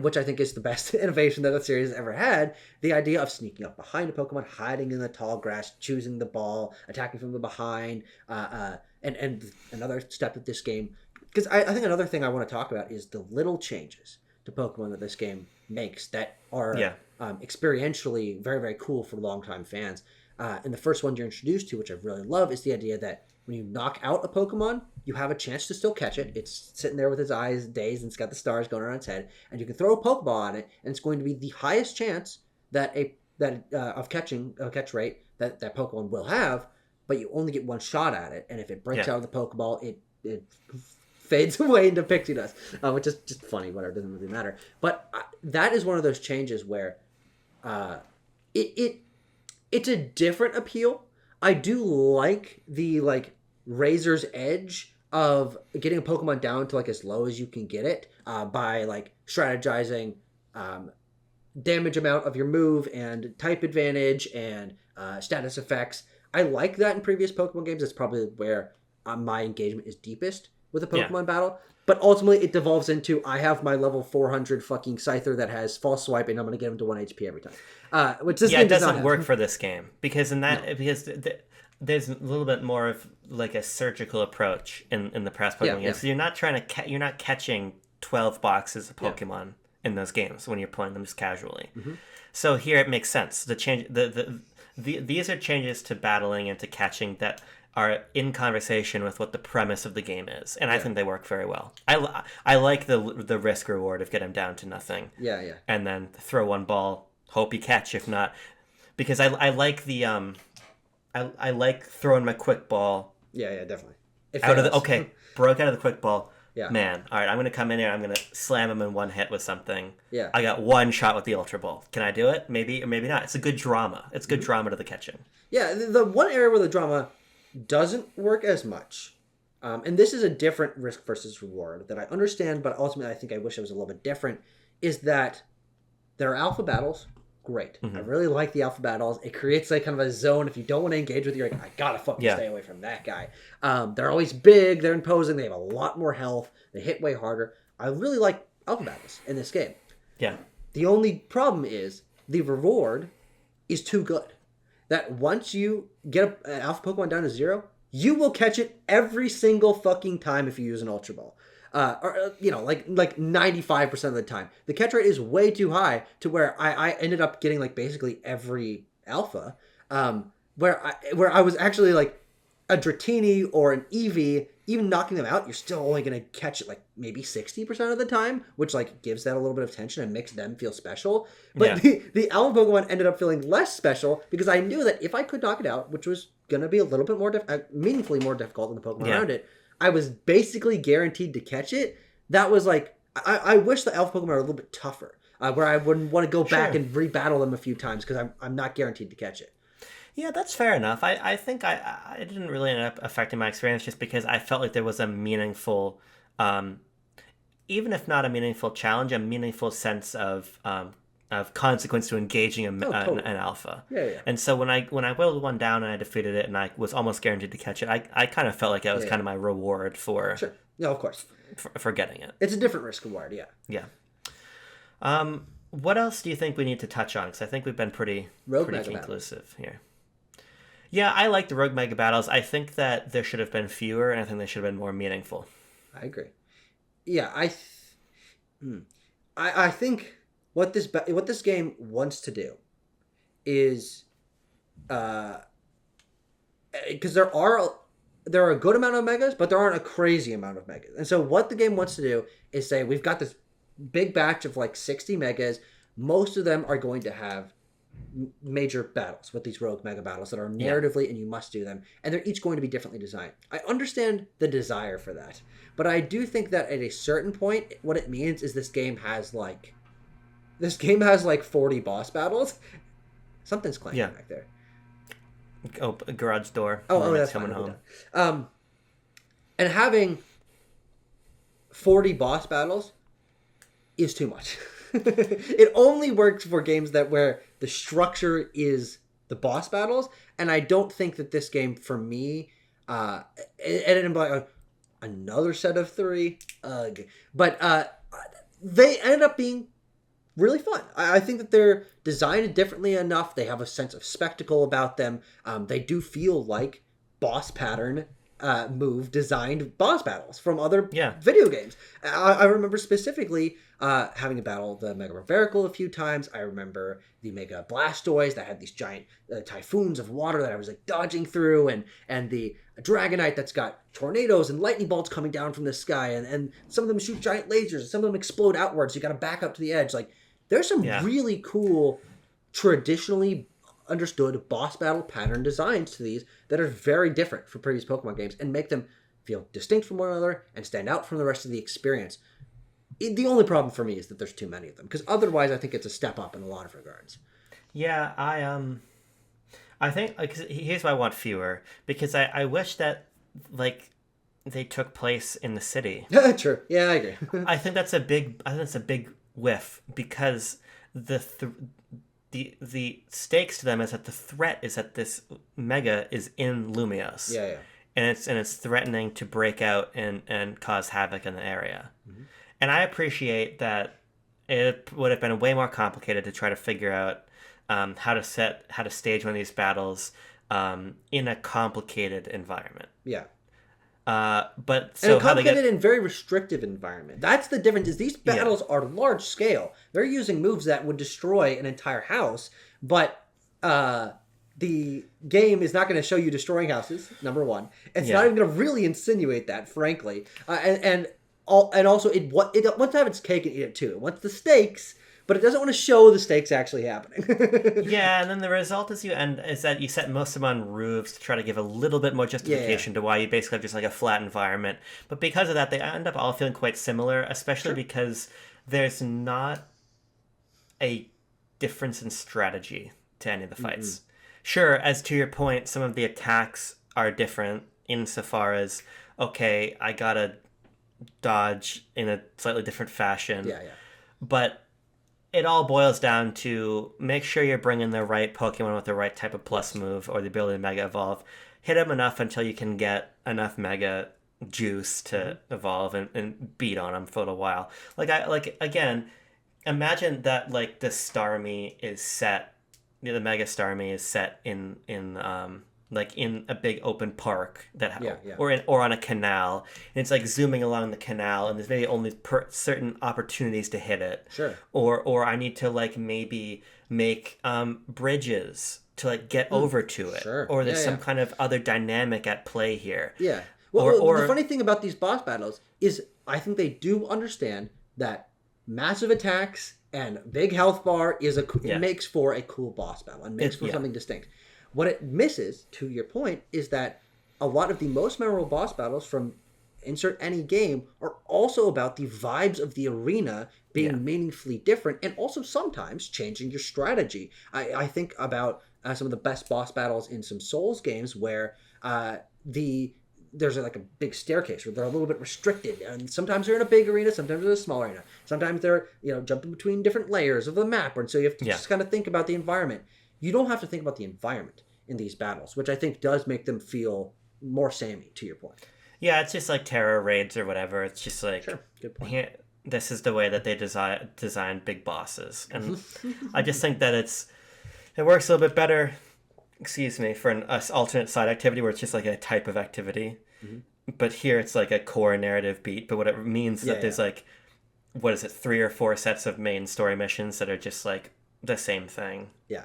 Which I think is the best innovation that the series has ever had. The idea of sneaking up behind a Pokemon, hiding in the tall grass, choosing the ball, attacking from the behind, and another step of this game. Because I think another thing I want to talk about is the little changes to Pokemon that this game makes that are experientially very, very cool for longtime fans. And the first one you're introduced to, which I really love, is the idea that when you knock out a Pokemon, you have a chance to still catch it. It's sitting there with its eyes dazed and it's got the stars going around its head, and you can throw a Pokeball at it, and it's going to be the highest chance that of catching a catch rate that Pokemon will have, but you only get one shot at it, and if it breaks out of the Pokeball, it fades away into pixie dust, which is just funny. Whatever, doesn't really matter. But that is one of those changes where it's a different appeal. I do like the razor's edge of getting a Pokemon down to as low as you can get it by strategizing damage amount of your move and type advantage and status effects. I like that in previous Pokemon games. That's probably where my engagement is deepest with a Pokemon battle. But ultimately, it devolves into I have my level 400 fucking Scyther that has false swipe, and I'm going to get him to 1 HP every time. Which this game it doesn't work for this game because there's a little bit more of a surgical approach in the past Pokemon games. So you're not you're not catching 12 boxes of Pokemon in those games when you're playing them just casually. Mm-hmm. So here it makes sense. These are changes to battling and to catching that are in conversation with what the premise of the game is, and I think they work very well. I like the risk reward of getting down to nothing. Yeah. And then throw one ball, hope you catch. If not, because I like the I like throwing my quick ball. Yeah, definitely. Broke out of the quick ball. Yeah. Man, all right, I'm going to come in here, I'm going to slam him in one hit with something. Yeah. I got one shot with the Ultra Ball. Can I do it? Maybe or maybe not. It's a good drama. It's good drama to the catching. Yeah, the one area where the drama doesn't work as much, and this is a different risk versus reward that I understand, but ultimately I think I wish it was a little bit different, is that there are alpha battles great. I really like the alpha battles. It creates like kind of a zone. If you don't want to engage with, you're like, I gotta fucking stay away from that guy. They're always big. They're imposing. They have a lot more health. They hit way harder. I really like alpha battles in this game. Yeah. The only problem is the reward is too good. That once you get an alpha Pokemon down to 0, you will catch it every single fucking time if you use an Ultra Ball. Like 95% of the time. The catch rate is way too high to where I ended up getting like basically every alpha. Where I was actually like a Dratini or an Eevee, even knocking them out, you're still only going to catch it like maybe 60% of the time, which like gives that a little bit of tension and makes them feel special. But the alpha Pokemon ended up feeling less special because I knew that if I could knock it out, which was going to be a little bit more meaningfully more difficult than the Pokemon around it, I was basically guaranteed to catch it. That was like, I wish the alpha Pokemon were a little bit tougher, where I wouldn't want to go back and rebattle them a few times because I'm not guaranteed to catch it. Yeah, that's fair enough. I think I didn't really end up affecting my experience just because I felt like there was a meaningful, even if not a meaningful challenge, a meaningful sense of consequence to engaging an alpha. Yeah. And so when I whittled one down and I defeated it and I was almost guaranteed to catch it, I kind of felt like that was kind of my reward for... Sure. No, of course. For getting it. It's a different risk reward, yeah. Yeah. What else do you think we need to touch on? Because I think we've been pretty conclusive here. Yeah, I like the Rogue Mega Battles. I think that there should have been fewer, and I think they should have been more meaningful. I agree. Yeah, I think what this game wants to do is, because there are a good amount of megas, but there aren't a crazy amount of megas. And so what the game wants to do is say, we've got this big batch of like 60 megas. Most of them are going to have major battles with these rogue mega battles that are narratively and you must do them, and they're each going to be differently designed. I understand the desire for that, but I do think that at a certain point what it means is this game has like 40 boss battles. Something's clanking back there. Oh, a garage door. Oh, that's coming home. And having 40 boss battles is too much. It only works for games where the structure is the boss battles, and I don't think that this game, for me, it ended up like another set of 3. But they ended up being really fun. I think that they're designed differently enough. They have a sense of spectacle about them. They do feel like boss pattern move designed boss battles from other video games. I remember specifically having a battle the Mega Revericle a few times. I remember the Mega Blastoise that had these giant typhoons of water that I was like dodging through, and the Dragonite that's got tornadoes and lightning bolts coming down from the sky, and some of them shoot giant lasers, some of them explode outwards. You got to back up to the edge. Like, there's some really cool traditionally understood boss battle pattern designs to these that are very different from previous Pokemon games and make them feel distinct from one another and stand out from the rest of the experience. The only problem for me is that there's too many of them, because otherwise I think it's a step up in a lot of regards. Yeah, I think here's why I want fewer, because I wish that like they took place in the city. True. Yeah, I agree. I think that's a big whiff, because the stakes to them is that the threat is that this Mega is in Lumios. Yeah. And it's threatening to break out and cause havoc in the area. Mm-hmm. And I appreciate that it would have been way more complicated to try to figure out how to stage one of these battles in a complicated environment. Yeah. But so and a complicated and very restrictive environment. That's the difference. Is these battles are large scale. They're using moves that would destroy an entire house, but the game is not going to show you destroying houses. Number one, it's not even going to really insinuate that, frankly. And also it wants to have its cake and eat it too. It wants the stakes, but it doesn't want to show the stakes actually happening. Yeah, and then the result is that you set most of them on roofs to try to give a little bit more justification to why you basically have just like a flat environment. But because of that, they end up all feeling quite similar, especially because there's not a difference in strategy to any of the fights. Mm-hmm. Sure, as to your point, some of the attacks are different insofar as, okay, I gotta dodge in a slightly different fashion. Yeah. But it all boils down to make sure you're bringing the right Pokemon with the right type of plus move or the ability to Mega Evolve. Hit them enough until you can get enough Mega juice to evolve and beat on them for a little while. Again, imagine that like the Starmie is set, the Mega Starmie is set in like in a big open park or on a canal, and it's like zooming along the canal, and there's maybe only certain opportunities to hit it. Sure. Or I need to like maybe make bridges to like get over to it. Sure. Or there's some kind of other dynamic at play here. Yeah. Well, the funny thing about these boss battles is I think they do understand that massive attacks and big health bar it makes for a cool boss battle and makes for something distinct. What it misses, to your point, is that a lot of the most memorable boss battles from insert any game are also about the vibes of the arena being meaningfully different and also sometimes changing your strategy. I think about some of the best boss battles in some Souls games where there's like a big staircase where they're a little bit restricted, and sometimes they're in a big arena, sometimes they're in a small arena, sometimes they're jumping between different layers of the map, and so you have to just kind of think about the environment. You don't have to think about the environment in these battles, which I think does make them feel more samey, to your point. Yeah, it's just like Terror Raids or whatever. It's just like, sure. Good point. Here, this is the way that they design big bosses. And I just think that it works a little bit better, for an alternate side activity where it's just like a type of activity. Mm-hmm. But here it's like a core narrative beat. But what it means is that there's like, 3 or 4 sets of main story missions that are just like the same thing. Yeah.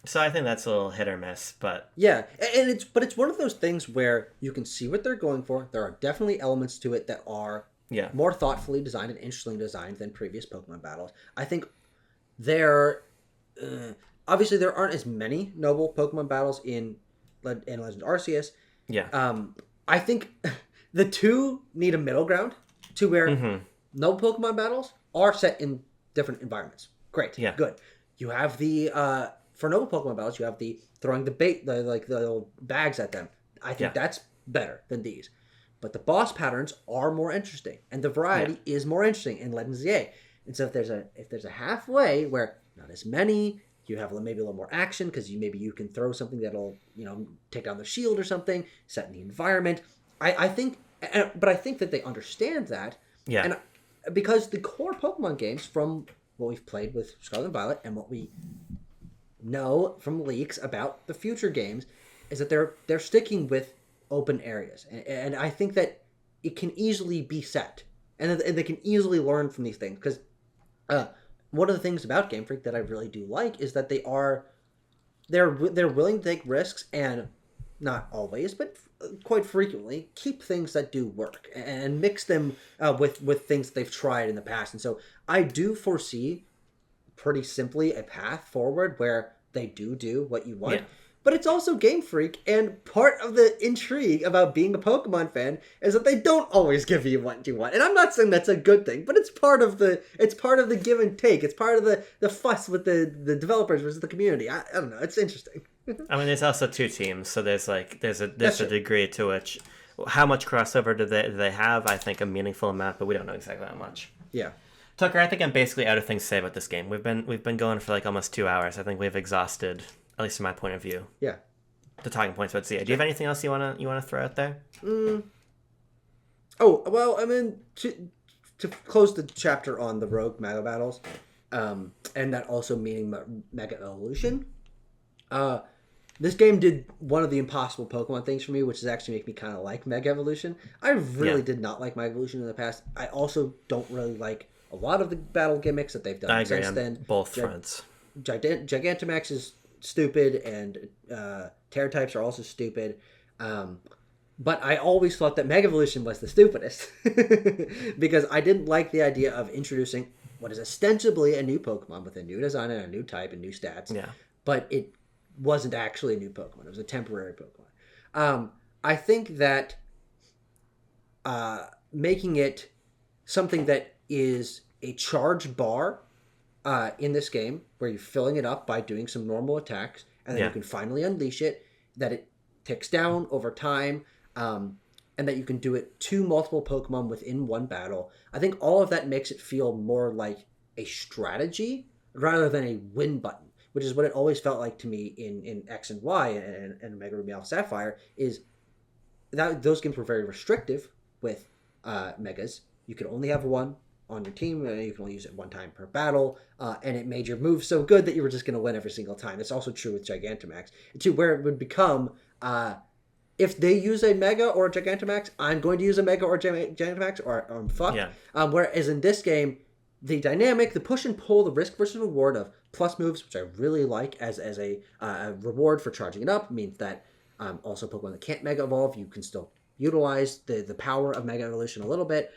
So I think that's a little hit or miss, but yeah, and it's one of those things where you can see what they're going for. There are definitely elements to it that are more thoughtfully designed and interestingly designed than previous Pokemon battles. I think obviously there aren't as many noble Pokemon battles in Legend Arceus. Yeah. I think the two need a middle ground to where noble Pokemon battles are set in different environments. Great. Yeah. Good. You have the for noble Pokemon battles, you have the throwing the bait, the little bags at them. I think that's better than these. But the boss patterns are more interesting, and the variety is more interesting in Legends ZA. And so if there's a halfway where not as many, you have maybe a little more action because you can throw something that'll take down the shield or something, set in the environment. I think that they understand that. Yeah. And because the core Pokemon games from what we've played with Scarlet and Violet and what we know from leaks about the future games is that they're sticking with open areas, and I think that it can easily be set, and they can easily learn from these things. Because one of the things about Game Freak that I really do like is that they're willing to take risks and not always, but quite frequently keep things that do work and mix them with things that they've tried in the past. And so I do foresee pretty simply a path forward where they do what you want. Yeah. But it's also Game Freak, and part of the intrigue about being a Pokemon fan is that they don't always give you what you want. And I'm not saying that's a good thing, but it's part of the give and take. It's part of the fuss with the developers versus the community. I don't know. It's interesting. I mean, there's also 2 teams, so there's a degree to which how much crossover do they have? I think a meaningful amount, but we don't know exactly how much. Yeah. Tucker, I think I'm basically out of things to say about this game. We've been going for like almost 2 hours. I think we've exhausted, at least from my point of view, the talking points about ZA. Do you have anything else you wanna throw out there? Oh well, I mean to close the chapter on the Rogue Mega battles, and that also meaning Mega Evolution. This game did one of the impossible Pokemon things for me, which is actually make me kind of like Mega Evolution. I really did not like Mega Evolution in the past. I also don't really like a lot of the battle gimmicks that they've done since then. Both fronts. Gigantamax is stupid, and Terra types are also stupid. But I always thought that Mega Evolution was the stupidest because I didn't like the idea of introducing what is ostensibly a new Pokemon with a new design and a new type and new stats. Yeah. But it wasn't actually a new Pokemon. It was a temporary Pokemon. I think that making it something that is a charge bar in this game, where you're filling it up by doing some normal attacks, and then you can finally unleash it, that it ticks down over time, and that you can do it to multiple Pokemon within one battle. I think all of that makes it feel more like a strategy rather than a win button, which is what it always felt like to me in X and Y and Mega Ruby Alpha Sapphire, is that those games were very restrictive with Megas. You could only have one on your team, and you can only use it one time per battle, and it made your move so good that you were just going to win every single time. It's also true with Gigantamax, to where it would become, if they use a Mega or a Gigantamax, I'm going to use a Mega or Gigantamax, or I'm fucked. Yeah. Whereas in this game, the dynamic, the push and pull, the risk versus reward of plus moves, which I really like as a reward for charging it up, means that also Pokemon that can't Mega Evolve, you can still utilize the power of Mega Evolution a little bit.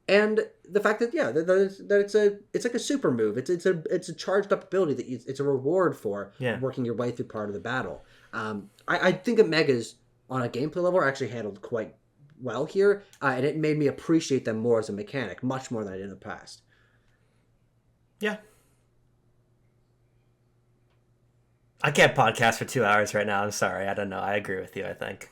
And the fact that that it's like a super move. It's a charged up ability that it's a reward for working your way through part of the battle. I think that Megas on a gameplay level are actually handled quite well here, and it made me appreciate them more as a mechanic, much more than I did in the past. Yeah. I can't podcast for 2 hours right now. I'm sorry. I don't know. I agree with you, I think.